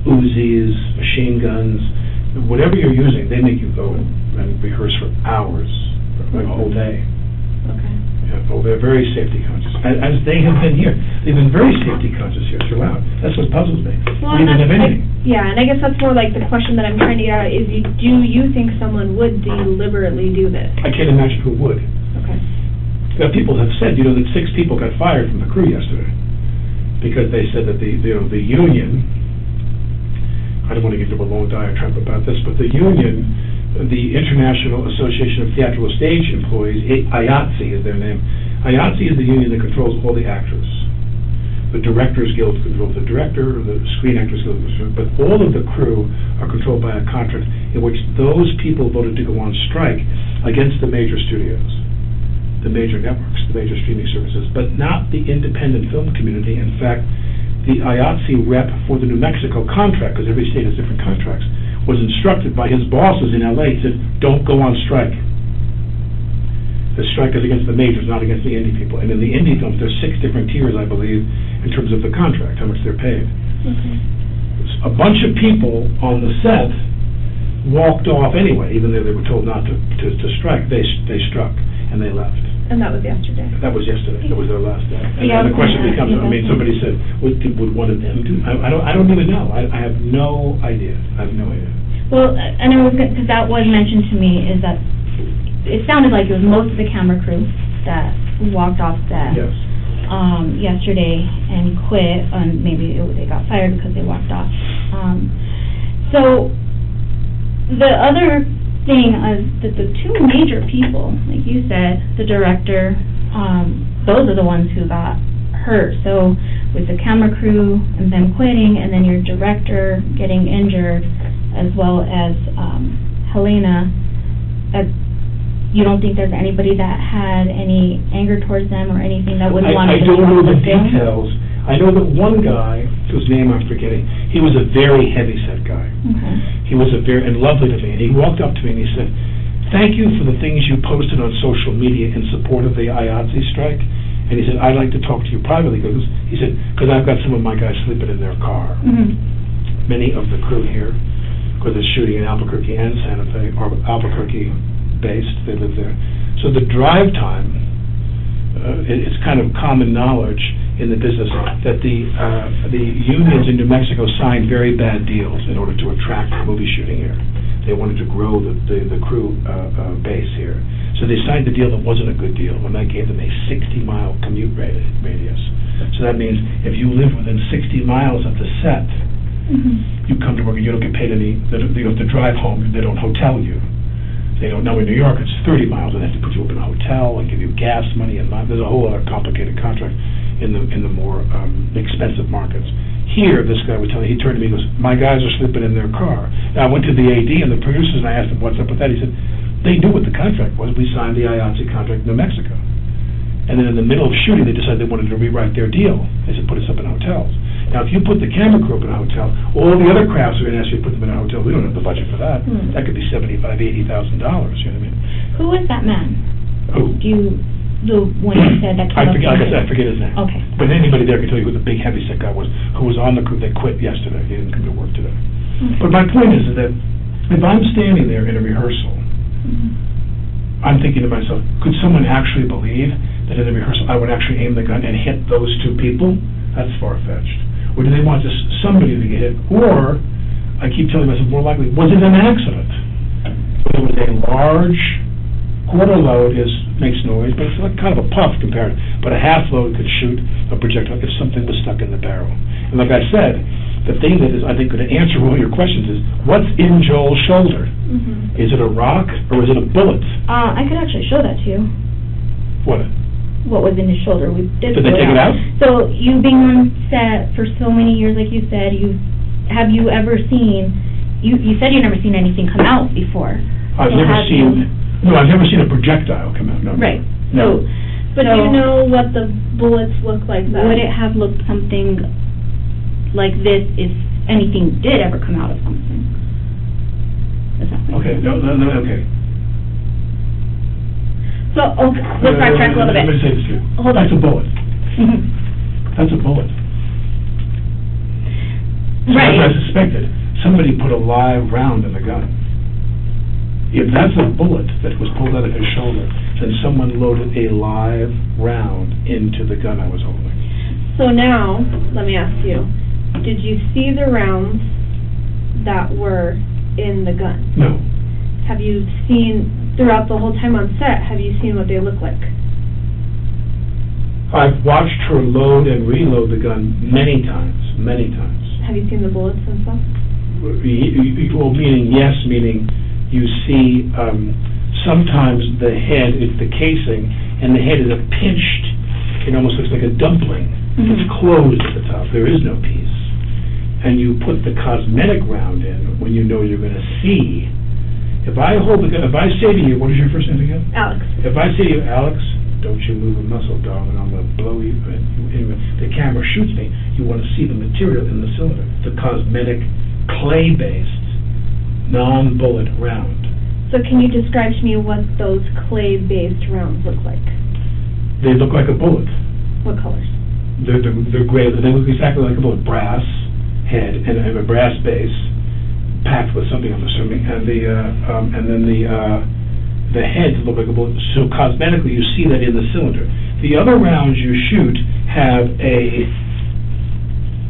Uzis, machine guns, whatever you're using, they make you go and rehearse for hours, like a whole day. Okay. Yeah, they're very safety conscious, as they have been here. They've been very safety conscious here throughout. That's what puzzles me. Well, we didn't have anything. And I guess that's more like the question that I'm trying to get at is, do you think someone would deliberately do this? I can't imagine who would. Okay. Now, people have said, that 6 people got fired from the crew yesterday because they said that the union, I don't want to get into a long diatribe about this, but the union, the International Association of Theatrical Stage Employees, IATSE is their name. IATSE is the union that controls all the actors. The Directors Guild controls the director, the Screen Actors Guild, but all of the crew are controlled by a contract in which those people voted to go on strike against the major studios, the major networks, the major streaming services, but not the independent film community. In fact, the IATSE rep for the New Mexico contract, because every state has different contracts, was instructed by his bosses in LA, said, don't go on strike. The strike is against the majors, not against the indie people. And in the indie films, there's 6 different tiers, I believe, in terms of the contract, how much they're paid. Okay. A bunch of people on the set walked off anyway, even though they were told not to strike. They struck, and they left. And that was yesterday? That was yesterday. That was their last day. And Yeah, the question becomes, somebody said, would one of them do? I don't even know. I have no idea. I have no idea. Well, and I was because that was mentioned to me, is that it sounded like it was most of the camera crew that walked off set yesterday and quit, and maybe they got fired because they walked off. So the other thing is that the 2 major people, like you said, the director, those are the ones who got hurt. So with the camera crew and them quitting, and then your director getting injured, as well as Halyna, you don't think there's anybody that had any anger towards them or anything that would want to I don't know the details. I know that one guy whose name I'm forgetting. He was a very heavy-set guy. Okay. He was and lovely to me. And he walked up to me and he said, "Thank you for the things you posted on social media in support of the IATSE strike." And he said, "I'd like to talk to you privately." He said, "Because I've got some of my guys sleeping in their car." Mm-hmm. Many of the crew here, because it's shooting in Albuquerque and Santa Fe, or Albuquerque-based, they live there. So the drive time, it's kind of common knowledge in the business that the unions in New Mexico signed very bad deals in order to attract movie shooting here. They wanted to grow the crew base here. So they signed a deal that wasn't a good deal when that gave them a 60-mile commute radius. So that means if you live within 60 miles of the set, you come to work and you don't get paid any, you have to drive home, they don't hotel you. They don't know in New York it's 30 miles, and they have to put you up in a hotel and give you gas money, and there's a whole other complicated contract in the more expensive markets. Here, this guy would tell me, he turned to me and goes, "My guys are sleeping in their car." Now, I went to the AD and the producers and I asked him, "What's up with that?" He said, "They knew what the contract was. We signed the IATSE contract in New Mexico." And then in the middle of shooting, they decided they wanted to rewrite their deal. They said, "Put us up in hotels." Now, if you put the camera crew up in a hotel, all the other crafts are going to ask you to put them in a hotel. We don't have the budget for that. That could be $75,000, $80,000, you know what I mean? Who is that man? Who? The one you said that came up? I forget his name. Okay. But anybody there can tell you who the big heavyset guy was, who was on the crew. They quit yesterday. He didn't come to work today. Okay. But my point is that if I'm standing there in a rehearsal, I'm thinking to myself, could someone actually believe that in a rehearsal I would actually aim the gun and hit those two people? That's far-fetched. Or do they want just somebody to get hit? Or, I keep telling myself, more likely, was it an accident? It was a large quarter load makes noise, but it's like kind of a puff compared. But a half load could shoot a projectile if something was stuck in the barrel. And like I said, the thing that is, I think, going to answer all your questions is, what's in Joel's shoulder? Is it a rock or is it a bullet? I could actually show that to you. What? What was in his shoulder? We did they take it out? So you being on set for so many years, like you said, have you ever seen? You said you've never seen anything come out before. I've never seen a projectile come out. No. Right. No. So, But do you know what the bullets look like? Would it have looked something like this if anything did ever come out of something? Okay. No. Okay. So, let's backtrack a little bit. Let me say this to you. Hold on. That's a bullet. That's a bullet. So Right. as I suspected, somebody put a live round in the gun. If that's a bullet that was pulled out of his shoulder, then someone loaded a live round into the gun I was holding. So now, let me ask you, did you see the rounds that were in the gun? No. Have you seen, throughout the whole time on set, have you seen what they look like? I've watched her load and reload the gun many times. Have you seen the bullets and stuff? Well, meaning yes, meaning you see sometimes the head is the casing, and the head is a pinched, it almost looks like a dumpling. It's closed at the top. There is no piece. And you put the cosmetic round in when you know you're going to see. If I hold the gun, if I say to you, what is your first name again? Alex. If I say to you, Alex, don't you move a muscle, darling, I'm going to blow you. Anyway, the camera shoots me. You want to see the material in the cylinder, the cosmetic, clay-based, non-bullet round. So can you describe to me what those clay-based rounds look like? They look like a bullet. What colors? They're gray. They look exactly like a bullet. Brass head and a brass base, packed with something, I'm assuming, and then the heads look like a bullet. So cosmetically, you see that in the cylinder. The other rounds you shoot have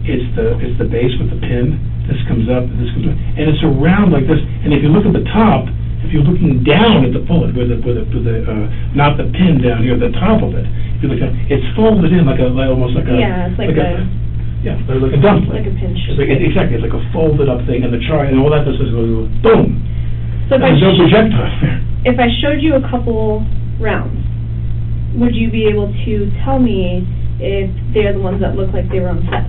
it's the base with the pin. This comes up, and this comes up, and it's a round like this. And if you look at the top, if you're looking down at the bullet, with not the pin down here, the top of it, if you look down, it's folded in almost like a it's like a dumpling. Like a pinch. Exactly, it's like a folded up thing, and the char and all that does is go boom. So there's no projectile there. If I showed you a couple rounds, would you be able to tell me if they're the ones that look like they were on set?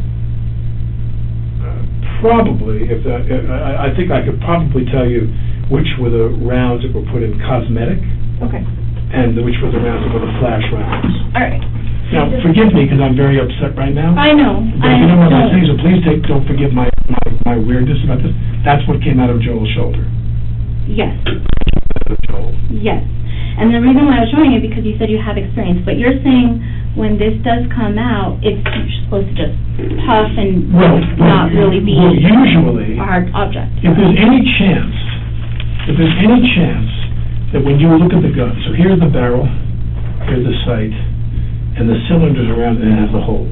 Probably. I think I could probably tell you which were the rounds that were put in cosmetic. Okay. And which were the rounds that were the flash rounds. All right. Now, forgive me, because I'm very upset right now. I know. But if you don't want my things, so please don't forgive my weirdness about this. That's what came out of Joel's shoulder. Yes. Joel. Yes. And the reason why I was showing it, because you said you have experience, but you're saying when this does come out, it's supposed to just puff and not really be usually, a hard object. If there's any chance that when you look at the gun, so here's the barrel, here's the sight, and the cylinders around it, and it has the holes.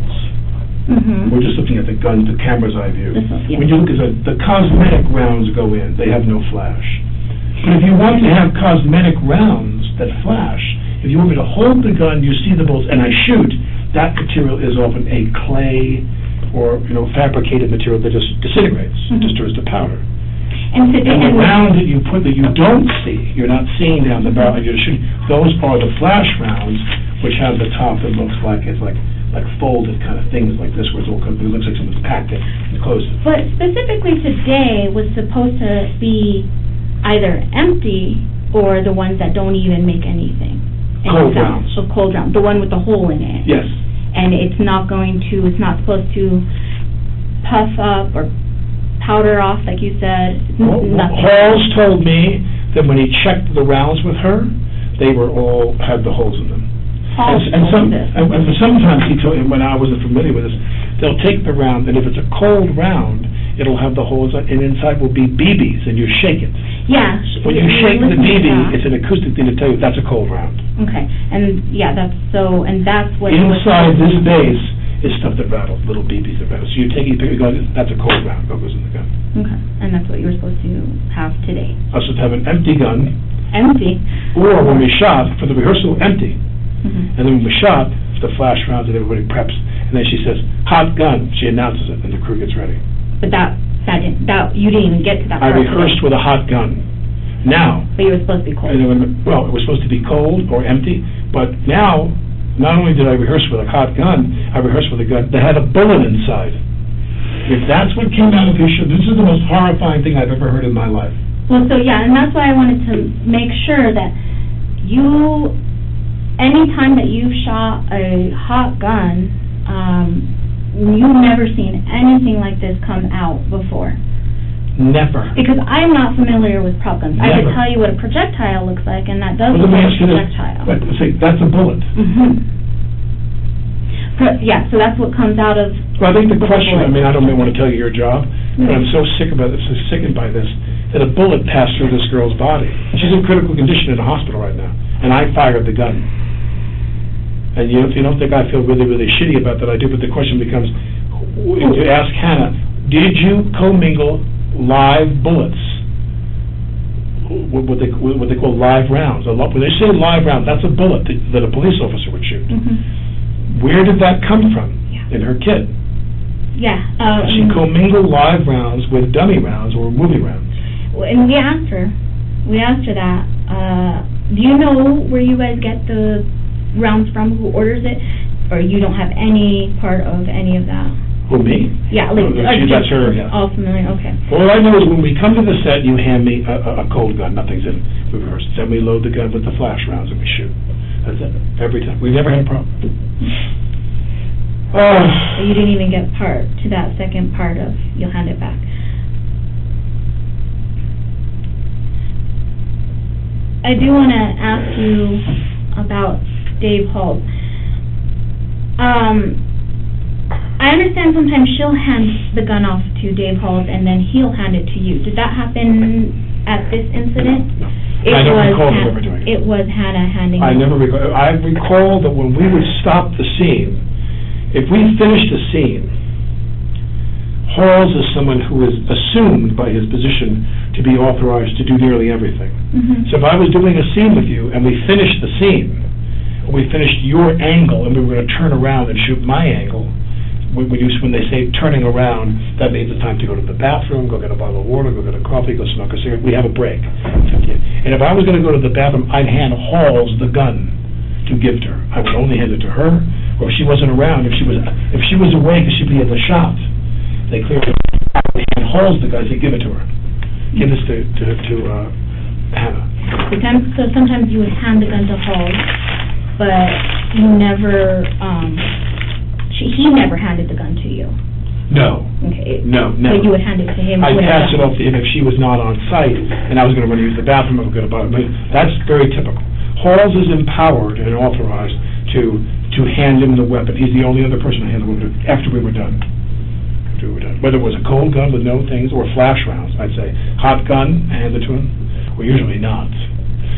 Mm-hmm. We're just looking at the gun, the camera's eye view. Yeah. When you look at the cosmetic rounds go in, they have no flash. But if you want to have cosmetic rounds that flash, if you want me to hold the gun, you see the bullets, and I shoot, that material is often a clay or, fabricated material that just disintegrates, just turns to powder. And the round that you put that you don't see, you're not seeing down the barrel, you're shooting, those are the flash rounds, which have the top that looks like it's like folded kind of things like this, where it looks like someone's packed it and closed it. But specifically today was supposed to be either empty or the ones that don't even make anything. Cold rounds. So cold round, the one with the hole in it. Yes. And it's not supposed to puff up or powder off, like you said. Nothing. Halls told me that when he checked the rounds with her, they had the holes in them. And sometimes he told me, when I wasn't familiar with this, they'll take the round, and if it's a cold round, it'll have the holes, and inside will be BBs, and you shake it. Yeah. When you shake the BB, it's an acoustic thing to tell you that's a cold round. Okay, and that's what... Inside this base is stuff that rattles, little BBs that rattle. So you pick your gun, that's a cold round, that goes in the gun. Okay, and that's what you were supposed to have today. I was supposed to have an empty gun. Empty? Or when we shot, for the rehearsal, empty. Mm-hmm. And then when we shot, the flash rounds and everybody preps, and then she says, hot gun, she announces it, and the crew gets ready. But you didn't even get to that part. I rehearsed with a hot gun. Now... But you were supposed to be cold. Well, it was supposed to be cold or empty, but now, not only did I rehearse with a hot gun, I rehearsed with a gun that had a bullet inside. If that's what came out of his show, this is the most horrifying thing I've ever heard in my life. Well, so yeah, and that's why I wanted to make sure that anytime that you've shot a hot gun, you've never seen anything like this come out before. Never. Because I'm not familiar with prop guns. Never. I could tell you what a projectile looks like, and that does look like a projectile. But see, that's a bullet. Yeah, so that's what comes out of... Well, I think the question, I don't want to tell you your job, but I'm so sickened by this, that a bullet passed through this girl's body. She's in critical condition in a hospital right now, and I fired the gun. And you don't think I feel really, really shitty about that, I do, but the question becomes, to ask Hannah, did you commingle live bullets? What they call live rounds. When they say live round, that's a bullet that a police officer would shoot. Mm-hmm. Where did that come from? In her kit? Yeah. She commingled live rounds with dummy rounds or movie rounds. And we asked her that. Do you know where you guys get the rounds from, who orders it, or you don't have any part of any of that? Who, me? Yeah, that's her, yeah. All familiar, okay. All I know is when we come to the set, you hand me a cold gun, nothing's in it. We rehearse. Then we load the gun with the flash rounds and we shoot. That's it, every time. We've never had a problem. So you didn't even get to that second part of, you'll hand it back. I do want to ask you about Dave Hall. I understand sometimes she'll hand the gun off to Dave Hall and then he'll hand it to you. Did that happen at this incident? No. I don't recall him ever doing it. It was Hannah handing it. I recall that when we would stop the scene, if we finished the scene, Halls is someone who is assumed by his position to be authorized to do nearly everything. Mm-hmm. So if I was doing a scene with you and we finished the scene, we finished your angle and we were going to turn around and shoot my angle, when they say turning around, that means it's time to go to the bathroom, go get a bottle of water, go get a coffee, go smoke a cigarette. We have a break. And if I was going to go to the bathroom, I'd hand Halls the gun to give to her. I would only hand it to her, or if she wasn't around, if she was away because she'd be at the shop, they clearly hand Halls the gun, they give it to her. Give this to Hannah. So sometimes you would hand the gun to Halls, but you never, he never handed the gun to you? No. Okay. No, So never. you would hand it to him? I'd with pass the it gun? off to him if she was not on site, and I was gonna run to use the bathroom, I was gonna buy it, but that's very typical. Halls is empowered and authorized to hand him the weapon. He's the only other person to hand the weapon after we were done. After we were done. Whether it was a cold gun with no things, or flash rounds, I'd say, hot gun, hand it to him, or usually not.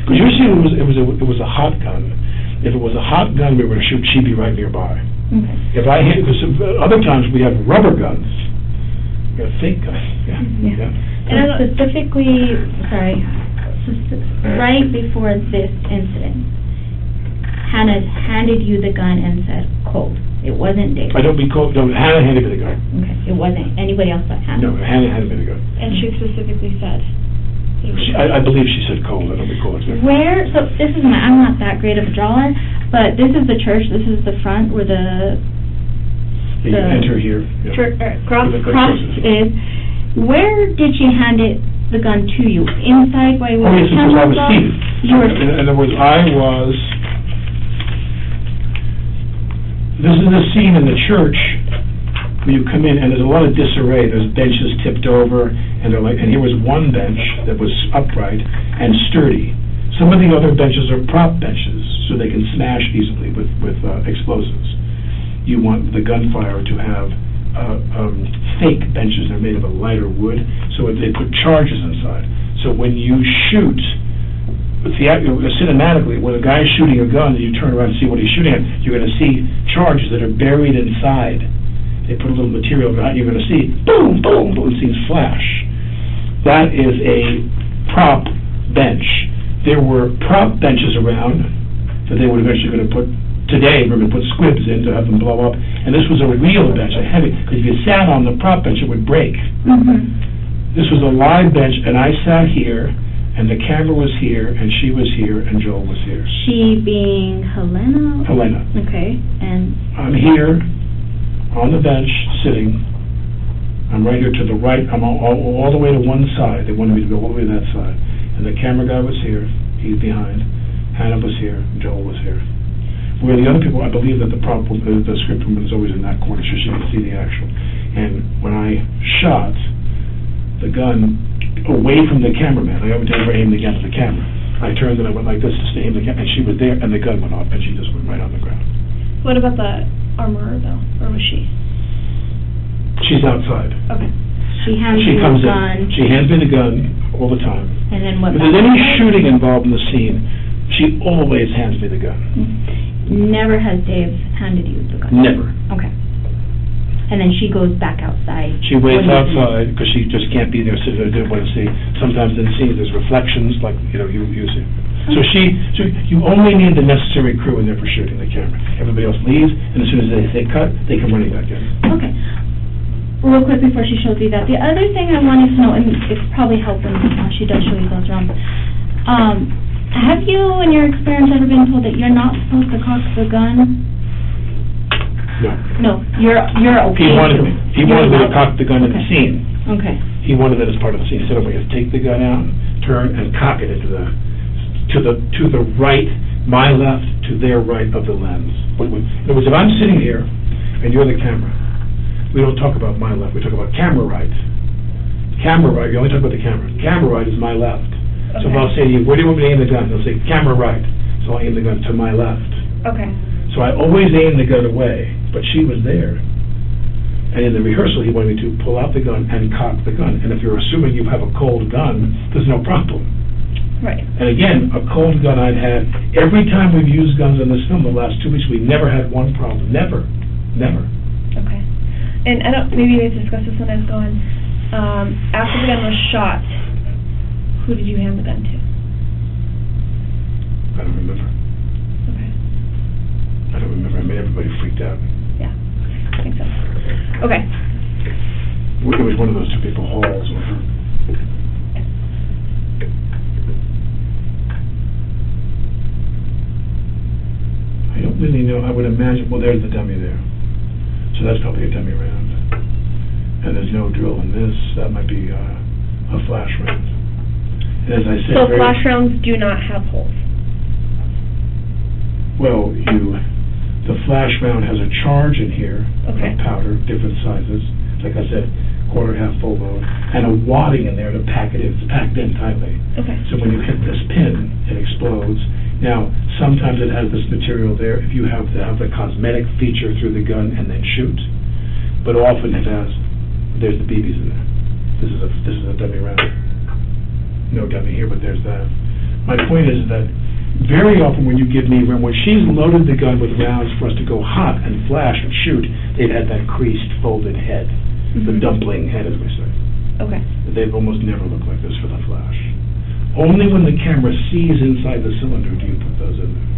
Because usually it was a hot gun. If it was a hot gun we were to shoot, she'd be right nearby. Okay. If I hit, because other times we have rubber guns, we have fake guns, yeah. And specifically, right before this incident, Hannah handed you the gun and said, cold. It wasn't Dave. I don't be cold, no, Hannah handed me the gun. Okay, it wasn't anybody else but Hannah? No, Hannah handed me the gun. And she specifically said? I believe she said cold, I don't recall exactly. Where, so this is I'm not that great of a drawer, but this is the church, this is the front where You enter here. Yeah. cross is. Where did she hand the gun to you? Inside where Oh, yes, because I was seated. You were In other words, this is a scene in the church where you come in and there's a lot of disarray. There's benches tipped over, and here was one bench that was upright and sturdy. Some of the other benches are prop benches, so they can smash easily with explosives. You want the gunfire to have fake benches. They're made of a lighter wood, so they put charges inside. So when you shoot, cinematically, when a guy is shooting a gun and you turn around and see what he's shooting at, you're going to see charges that are buried inside. They put a little material behind, you're going to see boom, boom, boom, see flash. That is a prop bench. There were prop benches around that they were eventually going to put, today we're going to put squibs in to have them blow up, and this was a real bench, a heavy, because if you sat on the prop bench it would break. Mm-hmm. This was a live bench, and I sat here, and the camera was here, and she was here, and Joel was here. She being Halyna? Halyna. Okay, and... I'm here, on the bench, sitting. I'm right here to the right. I'm all the way to one side. They wanted me to go all the way to that side. And the camera guy was here. He's behind. Hannah was here. Joel was here. Where the other people, I believe that the script woman is always in that corner so she can see the actual. And when I shot the gun away from the cameraman, I never aimed the gun at the camera. I turned and I went like this to aim the camera, and she was there, and the gun went off, and she just went right on the ground. What about the armorer, though? Or was she? She's outside. Okay. She hands She you comes the gun. in. She hands me the gun all the time. And then what? If there's any shooting involved in the scene, she always hands me the gun. Never has Dave handed you the gun? Never. Okay. And then she goes back outside? She waits outside because she just can't be there, so they didn't want to see. Sometimes in the scene there's reflections, like, you see. So you only need the necessary crew in there for shooting the camera. Everybody else leaves, and as soon as they say cut, they come running back in. Okay. Real quick before she shows you that, the other thing I wanted to know, and it's probably helpful when she does show you those rounds, have you, in your experience, ever been told that you're not supposed to cock the gun? No. No, you're okay. He wanted me to cock the gun in the scene. Okay. He wanted it as part of the scene. He said, "I'm going to take the gun out, turn, and cock it into to the right, my left, to their right of the lens." In other words, if I'm sitting here and you're the camera, we don't talk about my left. We talk about camera right. Camera right. You only talk about the camera. Camera right is my left. Okay. So if I'll say to you, "Where do you want me to aim the gun?" They'll say, "Camera right." So I'll aim the gun to my left. Okay. So I always aim the gun away, but she was there. And in the rehearsal, he wanted me to pull out the gun and cock the gun. And if you're assuming you have a cold gun, there's no problem. Right. And again, a cold gun I'd had, every time we've used guns in this film the last 2 weeks, we never had one problem. Never. Never. Okay. And maybe we discussed this when I was going, after the gun was shot, who did you hand the gun to? I don't remember. Okay. I don't remember. I made everybody freaked out. Yeah, I think so. Okay. It was one of those two people, Halls. I don't really know. I would imagine, well, there's the dummy there. So that's probably a dummy round. And there's no drill in this. That might be a flash round. And as I said, so flash rounds do not have holes? Well, The flash round has a charge in here, Okay. of powder, different sizes, like I said, quarter, half, full load, and a wadding in there to pack it in, it's packed in tightly. Okay. So when you hit this pin, it explodes. Now, sometimes it has this material there if you have the cosmetic feature through the gun and then shoot, but often it has, there's the BBs in there. This is a dummy round. No dummy here, but there's that. My point is that very often when you give me, when she's loaded the gun with rounds for us to go hot and flash and shoot, they've had that creased, folded head, the dumpling head, as we say. Okay. They've almost never looked like this for the flash. Only when the camera sees inside the cylinder do you put those in there.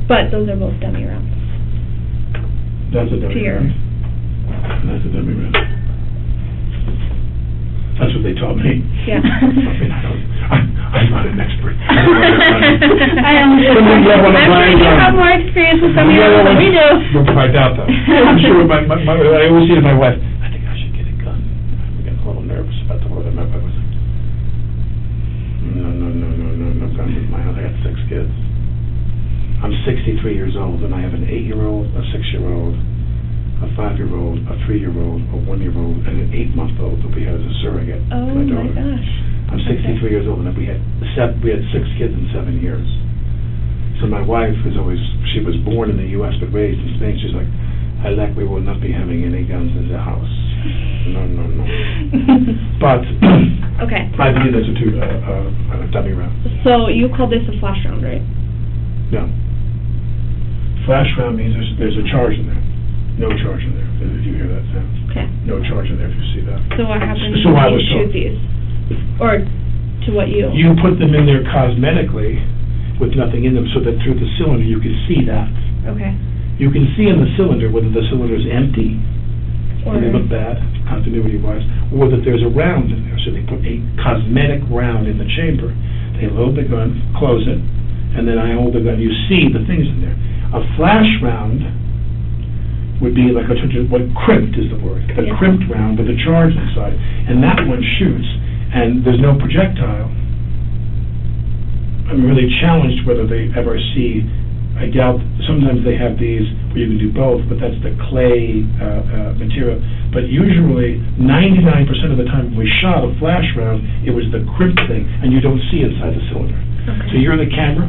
But those are both dummy rounds. That's a dummy To your- round. That's a dummy round. That's what they taught me. Yeah. I mean, I'm not an expert. I am. Somebody yell on the I'm sure blind you gun. have more experience with dummy rounds than we do. I doubt that. I'm sure I always say to my wife, I think I should get a gun. I'm getting a little nervous about the word I met. I was like, no guns in my house. I got 6 kids. I'm 63 years old, and I have an 8-year-old, a 6-year-old, a 5-year-old, a 3-year-old, a 1-year-old, and an 8-month-old that we had as a surrogate. Oh my my daughter. gosh. I'm 63 years old, and we had 6 kids in 7 years. So my wife she was born in the U.S. but raised in Spain. She's like, Alec, we will not be having any guns in the house. No. But Okay. I believe that's a dummy round. So you call this a flash round, right? No. Flash round means there's a charge in there. No charge in there, if you hear that sound. Okay. No charge in there if you see that. So what happens So I when was you shoot told. these? Or to what you? You put them in there cosmetically with nothing in them so that through the cylinder you can see that. Okay. You can see in the cylinder whether the cylinder is empty, Or and they look bad, continuity-wise, or that there's a round in there. So they put a cosmetic round in the chamber. They load the gun, close it, and then I hold the gun. You see the things in there. A flash round would be like what crimped is the word, a Yeah. crimped round with a charge inside, and that one shoots, and there's no projectile. I'm really challenged whether they ever see. I doubt. Sometimes they have these where you can do both, but that's the clay material. But usually, 99% of the time when we shot a flash round, it was the crimped thing, and you don't see inside the cylinder. Okay. So you're the camera,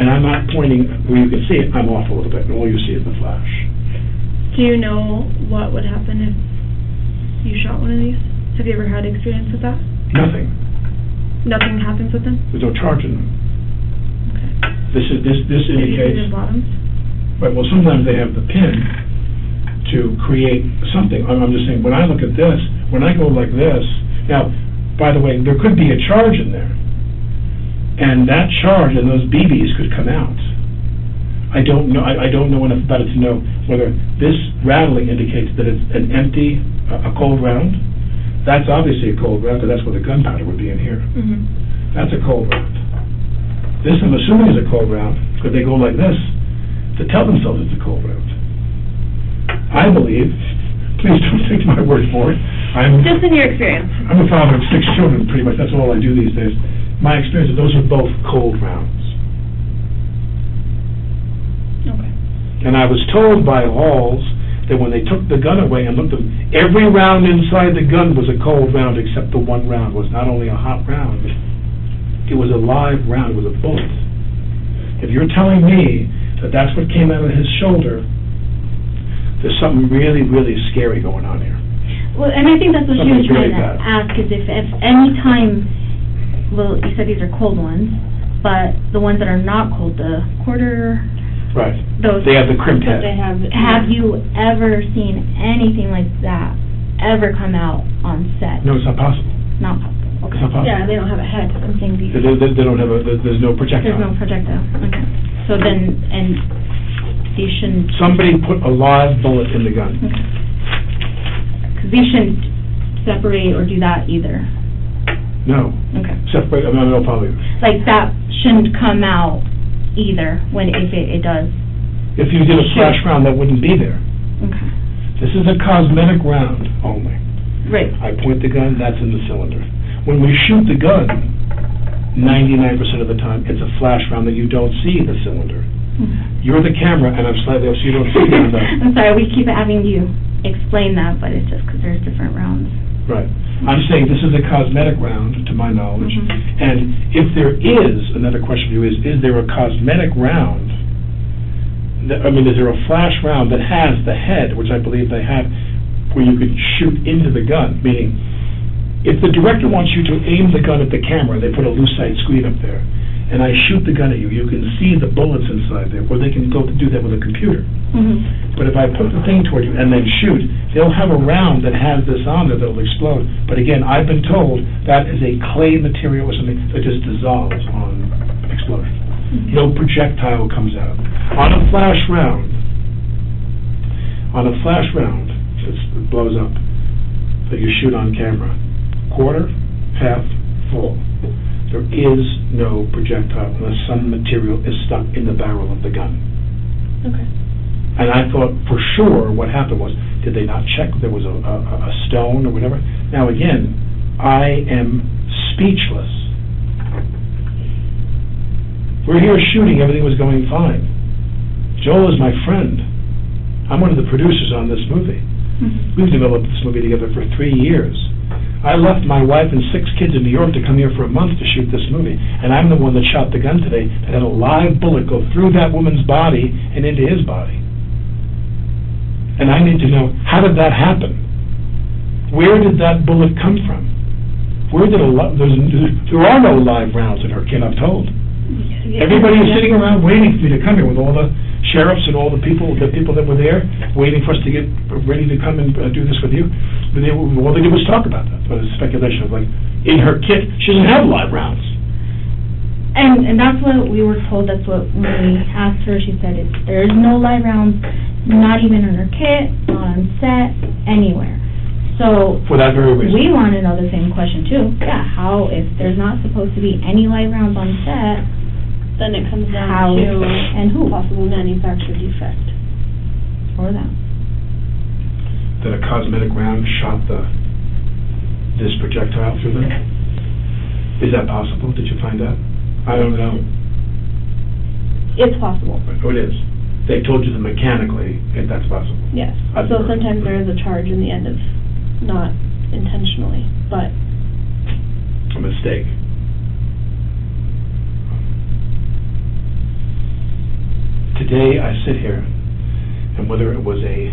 and I'm not pointing where you can see it. I'm off a little bit, and all you see is the flash. Do you know what would happen if you shot one of these? Have you ever had experience with that? Nothing. Nothing happens with them? There's no charge in them. Okay. This Maybe indicates. the bottoms? Right, well, sometimes they have the pin to create something. I'm just saying, when I look at this, when I go like this, now, by the way, there could be a charge in there, and that charge and those BBs could come out. I don't know enough about it to know whether this rattling indicates that it's an empty, a cold round. That's obviously a cold round, because that's where the gunpowder would be in here. Mm-hmm. That's a cold round. This, I'm assuming, is a cold round, because they go like this to tell themselves it's a cold round. I believe, please don't take my word for it, Just in your experience. I'm a father of 6 children, pretty much, that's all I do these days. My experience is those are both cold rounds. Okay. And I was told by Halls that when they took the gun away and looked at every round inside the gun was a cold round except the one round was not only a hot round, it was a live round, it was a bullet. If you're telling me that that's what came out of his shoulder, there's something really, really scary going on here. Well, and I think that's what she was Something's trying really to bad. ask, is if any time, well, you said these are cold ones, but the ones that are not cold, the quarter, Right. those, They have the crimped head. have you ever seen anything like that ever come out on set? No, it's not possible. Not possible, It's okay. not possible. Yeah, they don't have a head. I'm saying these. They don't have there's no projectile. There's no projectile, okay. So then, and these shouldn't, Somebody put a live bullet in the gun. okay. Because these shouldn't separate or do that either, No. okay. Separate, I mean, no, probably. Like, that shouldn't come out either, if it does. If you did a flash round, that wouldn't be there. Okay. This is a cosmetic round only. Right. I point the gun, that's in the cylinder. When we shoot the gun, 99% of the time, it's a flash round that you don't see the cylinder. You're the camera, and I'm slightly off, so you don't see me on the... I'm sorry, we keep having you explain that, but it's just because there's different rounds. Right. I'm saying this is a cosmetic round, to my knowledge, and if there is, another question for you is there a cosmetic round, is there a flash round that has the head, which I believe they have, where you could shoot into the gun, meaning, if the director wants you to aim the gun at the camera, they put a lucite screen up there, and I shoot the gun at you, you can see the bullets inside there, or they can go to do that with a computer. But if I put the thing toward you and then shoot, they'll have a round that has this on there that'll explode. But again, I've been told that is a clay material or something that just dissolves on explosion. No projectile comes out. On a flash round, it blows up, that you shoot on camera, quarter, half, full. There is no projectile unless some material is stuck in the barrel of the gun. Okay. And I thought for sure what happened was, did they not check if there was a stone or whatever? Now again, I am speechless. We're here shooting, everything was going fine. Joel is my friend. I'm one of the producers on this movie. We've developed this movie together for 3 years. I left my wife and 6 kids in New York to come here for a month to shoot this movie, and I'm the one that shot the gun today that had a live bullet go through that woman's body and into his body. And I need to know, how did that happen? Where did that bullet come from? There are no live rounds in her kid, I'm told. Everybody is sitting around waiting for me to come here with all the sheriffs and all the people that were there, waiting for us to get ready to come and do this with you. But all they did was talk about that. But it's speculation of, like, in her kit, she doesn't have live rounds. And that's what we were told. That's what, when we asked her, she said there's no live rounds, not even in her kit, not on set, anywhere. So for that very reason, we want to know the same question too. Yeah, how, if there's not supposed to be any live rounds on set, then it comes down how to and who possible manufacturer defect. Or that. That a cosmetic round shot this projectile through them? Is that possible? Did you find out? I don't know. It's possible. Oh, it is. They told you that mechanically if that's possible. Yes. So sometimes there is a charge in the end of not intentionally, but a mistake. Today I sit here, and whether it was a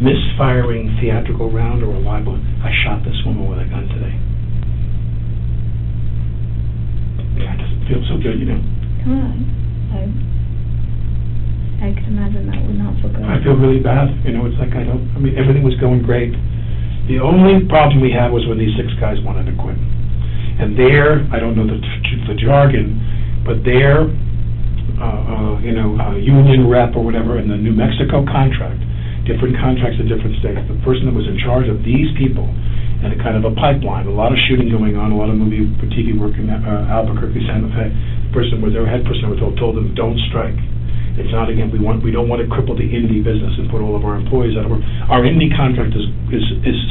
misfiring theatrical round or a live one, I shot this woman with a gun today. God, it doesn't feel so good, you know. Come on. I can imagine that would not feel good. I feel really bad. You know, it's like everything was going great. The only problem we had was when these 6 guys wanted to quit. And I don't know the jargon, but their union rep or whatever in the New Mexico contract, different contracts in different states, the person that was in charge of these people and a kind of a pipeline, a lot of shooting going on, a lot of movie for TV work in Albuquerque, Santa Fe. Their head person was told them, don't strike. It's not, again, we don't want to cripple the indie business and put all of our employees out of work. Our indie contract is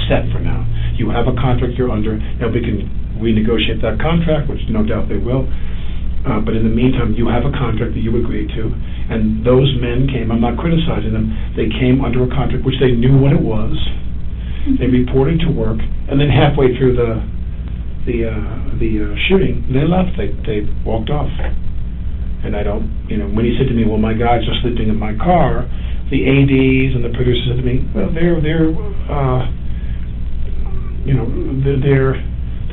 set for now. You have a contract you're under. Now we can renegotiate that contract, which no doubt they will. But in the meantime, you have a contract that you agreed to, and those men came, I'm not criticizing them, they came under a contract which they knew what it was. They reported to work, and then halfway through the shooting, they left. They walked off. And I don't, when he said to me, well, my guys are sleeping in my car, the ADs and the producers said to me, well, they're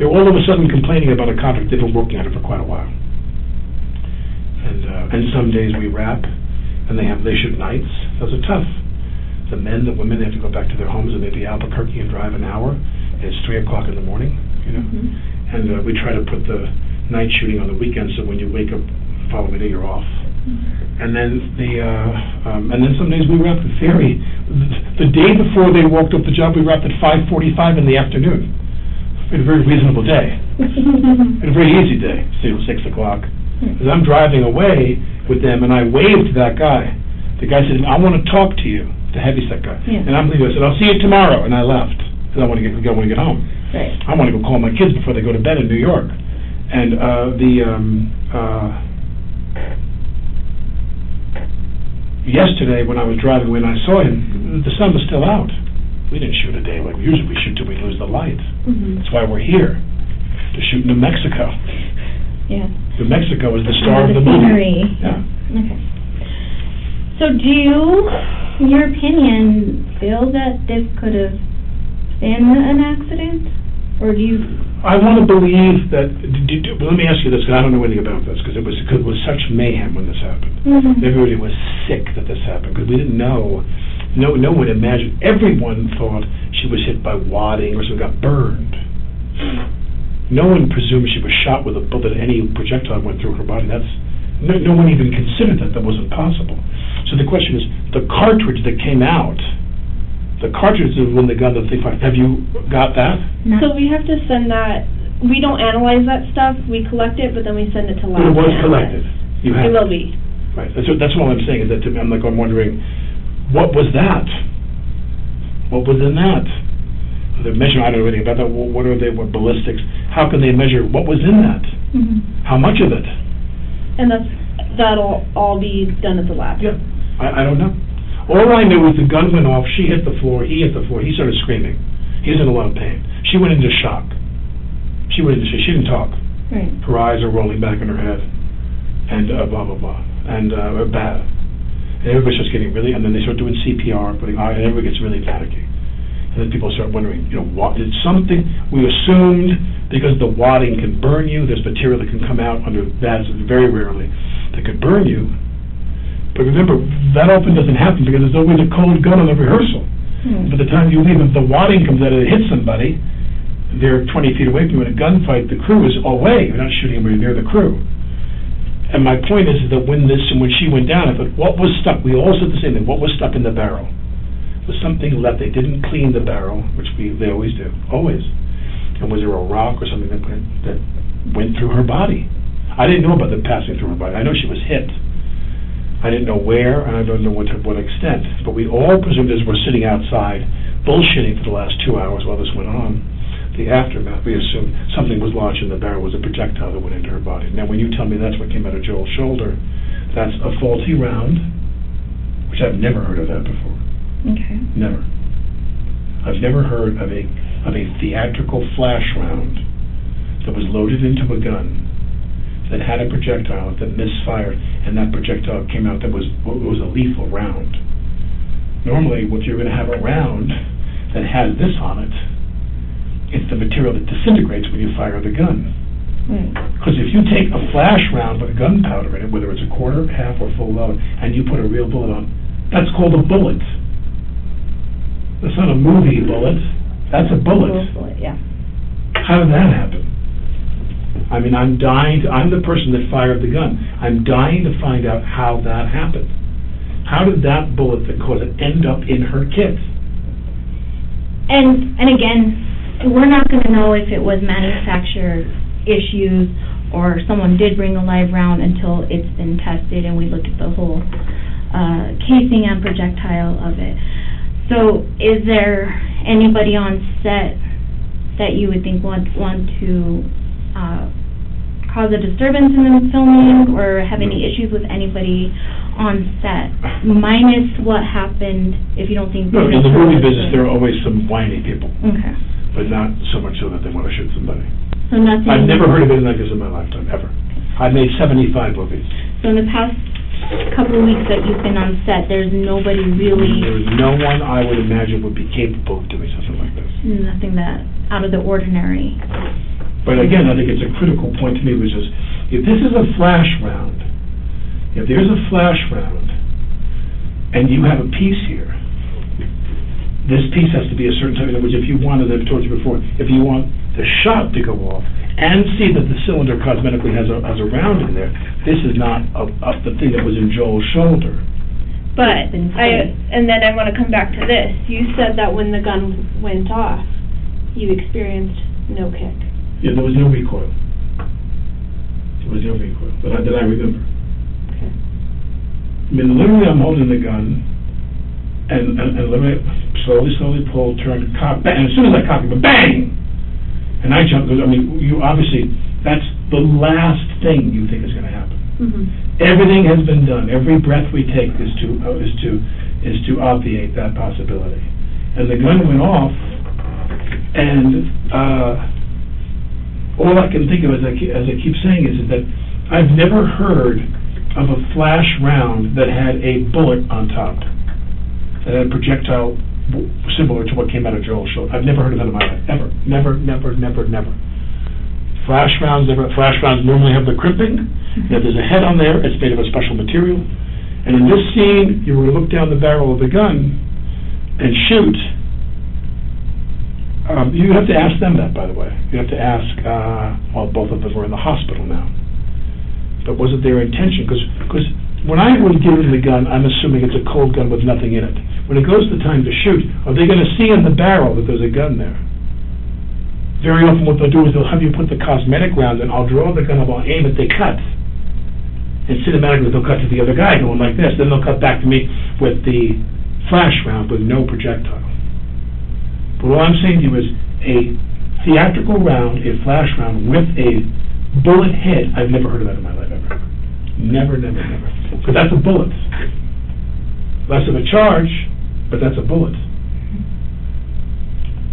all of a sudden complaining about a contract. They've been working on it for quite a while. And some days we wrap, and they shoot nights. Those are tough. The women, they have to go back to their homes, and maybe Albuquerque and drive an hour. And it's 3 o'clock in the morning, And we try to put the night shooting on the weekend, so when you wake up the following day, you're off. And then some days we wrapped the day before they walked up the job, we wrapped at 5:45 in the afternoon. We had a very reasonable day. A very easy day, 6 o'clock. As I'm driving away with them, and I waved to that guy. The guy said, I want to talk to you, the heavyset guy. Yeah. And I'm leaving. I said, I'll see you tomorrow. And I left, because I want to get home. Right. I want to go call my kids before they go to bed in New York. And yesterday when I was driving, when I saw him, the sun was still out. We didn't shoot a day like usually we shoot till we lose the light. That's why we're here, to shoot New Mexico. Yeah. New Mexico is the star of the scenery. movie. Yeah. Okay. So do you, in your opinion, feel that this could have been an accident? Or do you... I want to believe that, let me ask you this, because I don't know anything about this, because it was such mayhem when this happened. Everybody was sick that this happened, because we didn't know, no one imagined, everyone thought she was hit by wadding or something, got burned. No one presumed she was shot with a bullet, any projectile went through her body. No one even considered that wasn't possible. So the question is, the cartridge that came out, the cartridge is when the gun that they fired. Have you got that? No. So we have to send that, we don't analyze that stuff, we collect it, but then we send it to lab. It was collected. You have it will be. Right. That's all I'm saying, is that to me, I'm wondering, what was that? What was in that? The measure, I don't know anything about that. What are they, what ballistics? How can they measure what was in that? How much of it? And that'll all be done at the lab. Yeah. I don't know. All I knew was the gun went off, she hit the floor, he hit the floor, he started screaming. He was in a lot of pain. She went into shock. She didn't talk. Right. Her eyes are rolling back in her head. And blah, blah, blah. And bad. And everybody starts getting really, and then they start doing CPR, and everybody gets really panicky. And then people start wondering, what, did something, we assumed, because the wadding can burn you, there's material that can come out under that, very rarely, that could burn you. But remember, that often doesn't happen because there's always a cold gun on the rehearsal. By the time you leave, if the wadding comes out and it hits somebody, they're 20 feet away from you. In a gunfight, the crew is away. You're not shooting anybody near the crew. And my point is that when she went down, I thought, what was stuck? We all said the same thing. What was stuck in the barrel? Was something left? They didn't clean the barrel, which they always do, always. And was there a rock or something that went through her body? I didn't know about the passing through her body. I know she was hit. I didn't know where, and I don't know to what extent. But we all presumed, as we're sitting outside, bullshitting for the last 2 hours while this went on, the aftermath, we assumed something was lodged in the barrel, was a projectile that went into her body. Now, when you tell me that's what came out of Joel's shoulder, that's a faulty round, which I've never heard of that before. Okay. Never. I've never heard of a theatrical flash round that was loaded into a gun that had a projectile that misfired, and that projectile came out that was a lethal round. Normally, if you're going to have a round that has this on it, it's the material that disintegrates when you fire the gun. Because if you take a flash round with gunpowder in it, whether it's a quarter, half, or full load, and you put a real bullet on, that's called a bullet. That's not a movie bullet. That's a bullet. Yeah. How did that happen? I mean, I'm the person that fired the gun. I'm dying to find out how that happened. How did that bullet that caused it end up in her kit? And again, we're not going to know if it was manufacturer issues or someone did bring a live round until it's been tested and we look at the whole casing and projectile of it. So is there anybody on set that you would think want to cause a disturbance in the filming or have any issues with anybody on set, minus what happened, if you don't think... No, in the movie business, there are always some whiny people. Okay. But not so much so that they want to shoot somebody. So nothing... I've never heard of anything like this in my lifetime, ever. I've made 75 movies. So in the past couple of weeks that you've been on set, there's nobody really... There's no one I would imagine would be capable of doing something like this. Nothing that out of the ordinary. But again, I think it's a critical point to me, which is, if this is a flash round, if there's a flash round, and you have a piece here, this piece has to be a certain type, in other words, if you wanted, I've told you before, if you want the shot to go off, and see that the cylinder cosmetically has a round in there, this is not the thing that was in Joel's shoulder. But, and then I want to come back to this. You said that when the gun went off, you experienced no kick. Yeah, there was no recoil. There was no recoil, that I remember. Okay. I mean, literally I'm holding the gun, and literally slowly pull, turn, cock, bang, and as soon as I cock it, bang! And I jump, because, I mean, you obviously, that's the last thing you think is going to happen. Everything has been done. Every breath we take is to obviate that possibility. And the gun went off, and all I can think of, as I keep saying, is that I've never heard of a flash round that had a bullet on top, that had a projectile similar to what came out of Joel's shoulder. I've never heard of that in my life, ever. Never. Flash rounds normally have the crimping. If there's a head on there, it's made of a special material. And in this scene, you were to look down the barrel of the gun and shoot. You have to ask them that, by the way. You have to ask, well, both of them are in the hospital now. But was it their intention? Because when I was given the gun, I'm assuming it's a cold gun with nothing in it. When it goes to time to shoot, are they going to see in the barrel that there's a gun there? Very often what they'll do is they'll have you put the cosmetic rounds in. I'll draw the gun up, I'll aim it, they cut. And cinematically they'll cut to the other guy going like this. Then they'll cut back to me with the flash round with no projectile. But what I'm saying to you is a theatrical round, a flash round with a bullet head, I've never heard of that in my life ever. Never. But that's a bullet. Less of a charge, but that's a bullet.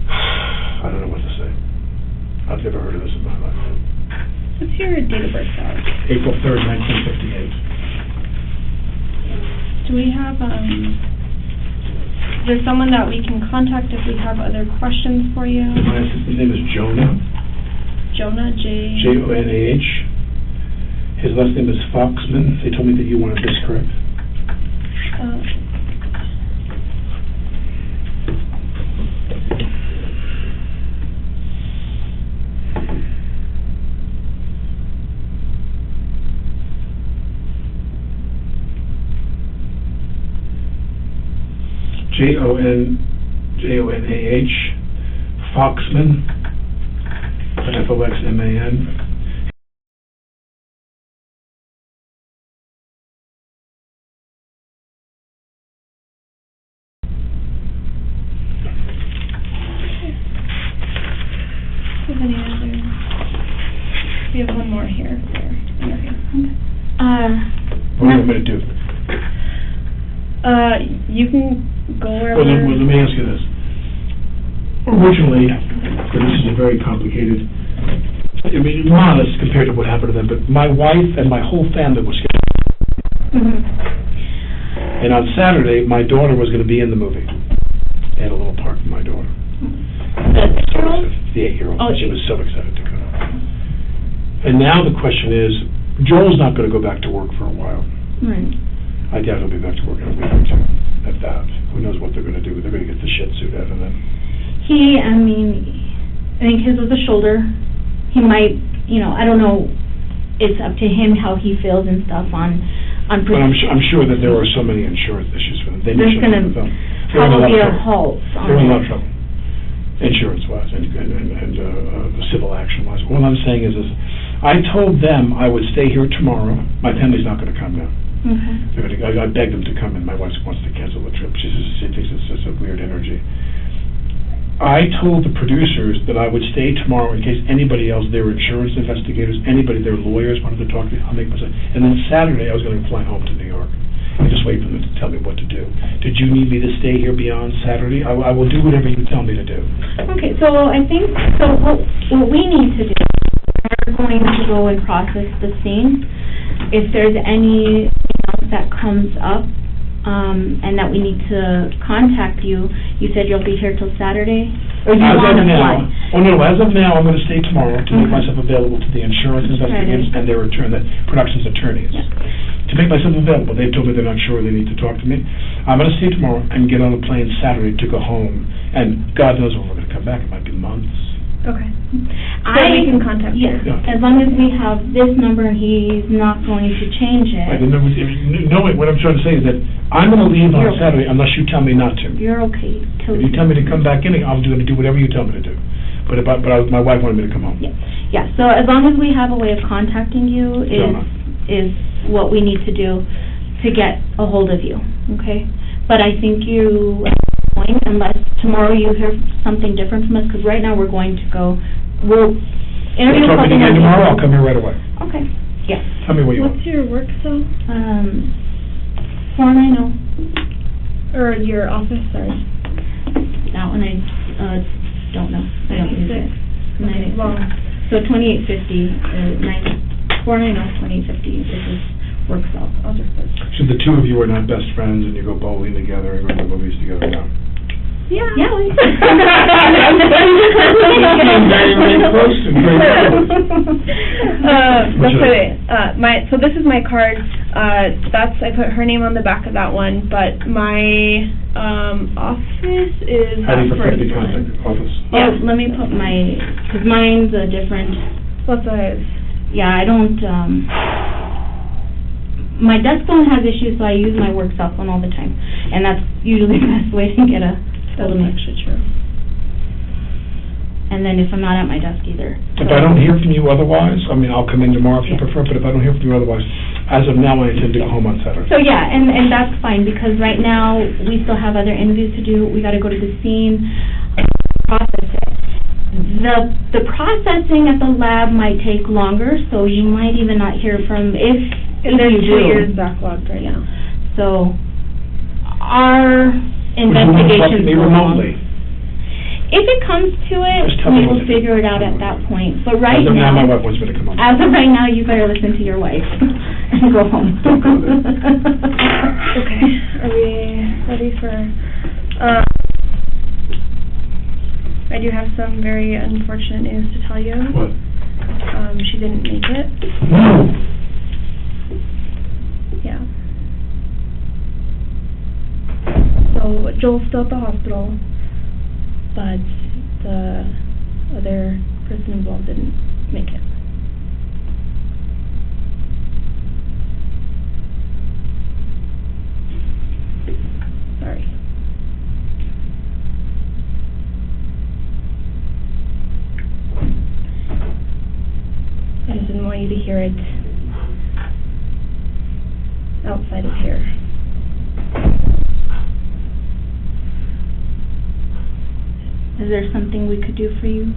I don't know what to say. I've never heard of this in my life. What's your date of birth, Alex? April 3rd, 1958. Do we have, is there someone that we can contact if we have other questions for you? My assistant's name is Jonah. Jonah, Jonah. His last name is Foxman. They told me that you wanted this correct. Jonah, Foxman, Foxman. We have one more here. What do you want me to do? You can go wherever. Well, let me ask you this. Originally, and this is a very complicated, modest compared to what happened to them, but my wife and my whole family was scared. And on Saturday, my daughter was going to be in the movie. They had a little part for my daughter. The 8-year-old. Oh, she was so excited to go. And now the question is, Joel's not going to go back to work for a while. Right. I doubt he'll be back to work in a week or two, at that. Who knows what they're going to do? They're going to get the shit suit out of them. I think his was a shoulder. He might, I don't know. It's up to him how he feels and stuff on. But I'm sure that there are so many insurance issues for them. There's going to probably be a halt. They're in a lot of trouble, insurance-wise and civil action-wise. What I'm saying is I told them I would stay here tomorrow. My family's not going to come now. Okay. I begged them to come, and my wife wants to cancel the trip. She thinks it's just a weird energy. I told the producers that I would stay tomorrow in case anybody else, their insurance investigators, anybody, their lawyers wanted to talk to me. I'll make myself. And then Saturday, I was going to fly home to New York and just wait for them to tell me what to do. Did you need me to stay here beyond Saturday? I will do whatever you tell me to do. Okay, so I think, what we need to do, we're going to go and process the scene. If there's anything else that comes up, and that we need to contact you, you said you'll be here till Saturday? Or you want to fly? Oh, no, as of now, I'm going to stay tomorrow to make myself available to the insurance investigators and their production's attorneys. Yeah. To make myself available. They've told me they're not sure they need to talk to me. I'm going to stay tomorrow and get on a plane Saturday to go home. And God knows when we're going to come back. It might be months. Okay. So we can contact you. Yes, as long as we have this number and he's not going to change it. Right, what I'm trying to say is that I'm going to leave on Saturday unless you tell me not to. You're okay. If you tell me to come back in, I'm going to do whatever you tell me to do. But my wife wanted me to come home. Yeah, so as long as we have a way of contacting you is what we need to do to get a hold of you, okay? But I think unless tomorrow you hear something different from us, because right now we'll interview a couple more people. Tomorrow, I'll come here right away. Okay. Yeah. Tell me what you want. What's your work cell? 490. Or your office, sorry. That one I, don't know. I don't use it. 96. Well, So 2850, 490, 2850 is his work cell. I'll just put. So the two of you are not best friends and you go bowling together and go to movies together now? Yeah. Yeah, we Very, very close and very That's it. So this is my card. I put her name on the back of that one, but my office is How do that you prefer to be first one. contacted? Office? Oh, let me put my, because mine's a different, What's that? yeah, I don't, my desk phone has issues, so I use my work cell phone all the time. And that's usually the best way to get a hold of me. True. And then if I'm not at my desk either. If I don't hear from you otherwise, I mean, I'll come in tomorrow if you Yeah. prefer, but if I don't hear from you otherwise, as of now, I intend to go home on Saturday. So yeah, and that's fine, because right now, we still have other interviews to do, we gotta go to the scene, process it. The processing at the lab might take longer, so you might even not hear from, if And there's you 2 do. years backlogged right now. So, our Would you want to talk to investigation's me go on. remotely? If it comes to it, Just tell me we what will to do. figure it out at that point, but right As of now, my now, wife wants me to come home. as of right now, you better listen to your wife and go home. Don't go there. Okay, are we ready for, I do have some very unfortunate news to tell you. What? She didn't make it. No. Yeah. So Joel's still at the hospital, but the other person involved didn't make it. Sorry. I just didn't want you to hear it outside of here. Is there something we could do for you?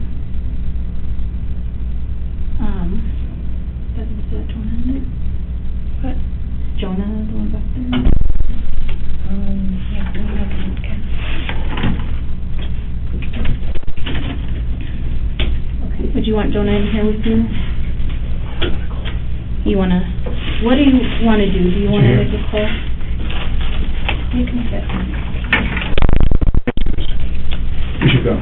Is that Jonah in there? What? Jonah, the one back there? Yeah, okay. Okay. Would you want Jonah in here with you? You wanna, what do you wanna do? Do you wanna Sure. make a call? You can sit. You should go.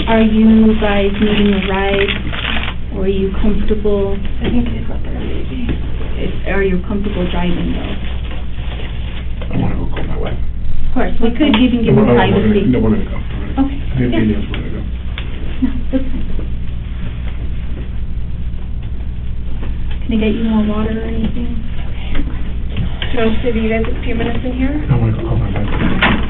Are you guys needing a ride, or are you comfortable? I think they've got their baby. Are you comfortable driving though? I want to go call my wife. Of course, we could even give you privacy. No, we're going to go. Okay, The yeah. Indians, we're going to go. No, that's fine. Can I get you more water or anything? Do you want to give you guys a few minutes in here? I want to go call my wife.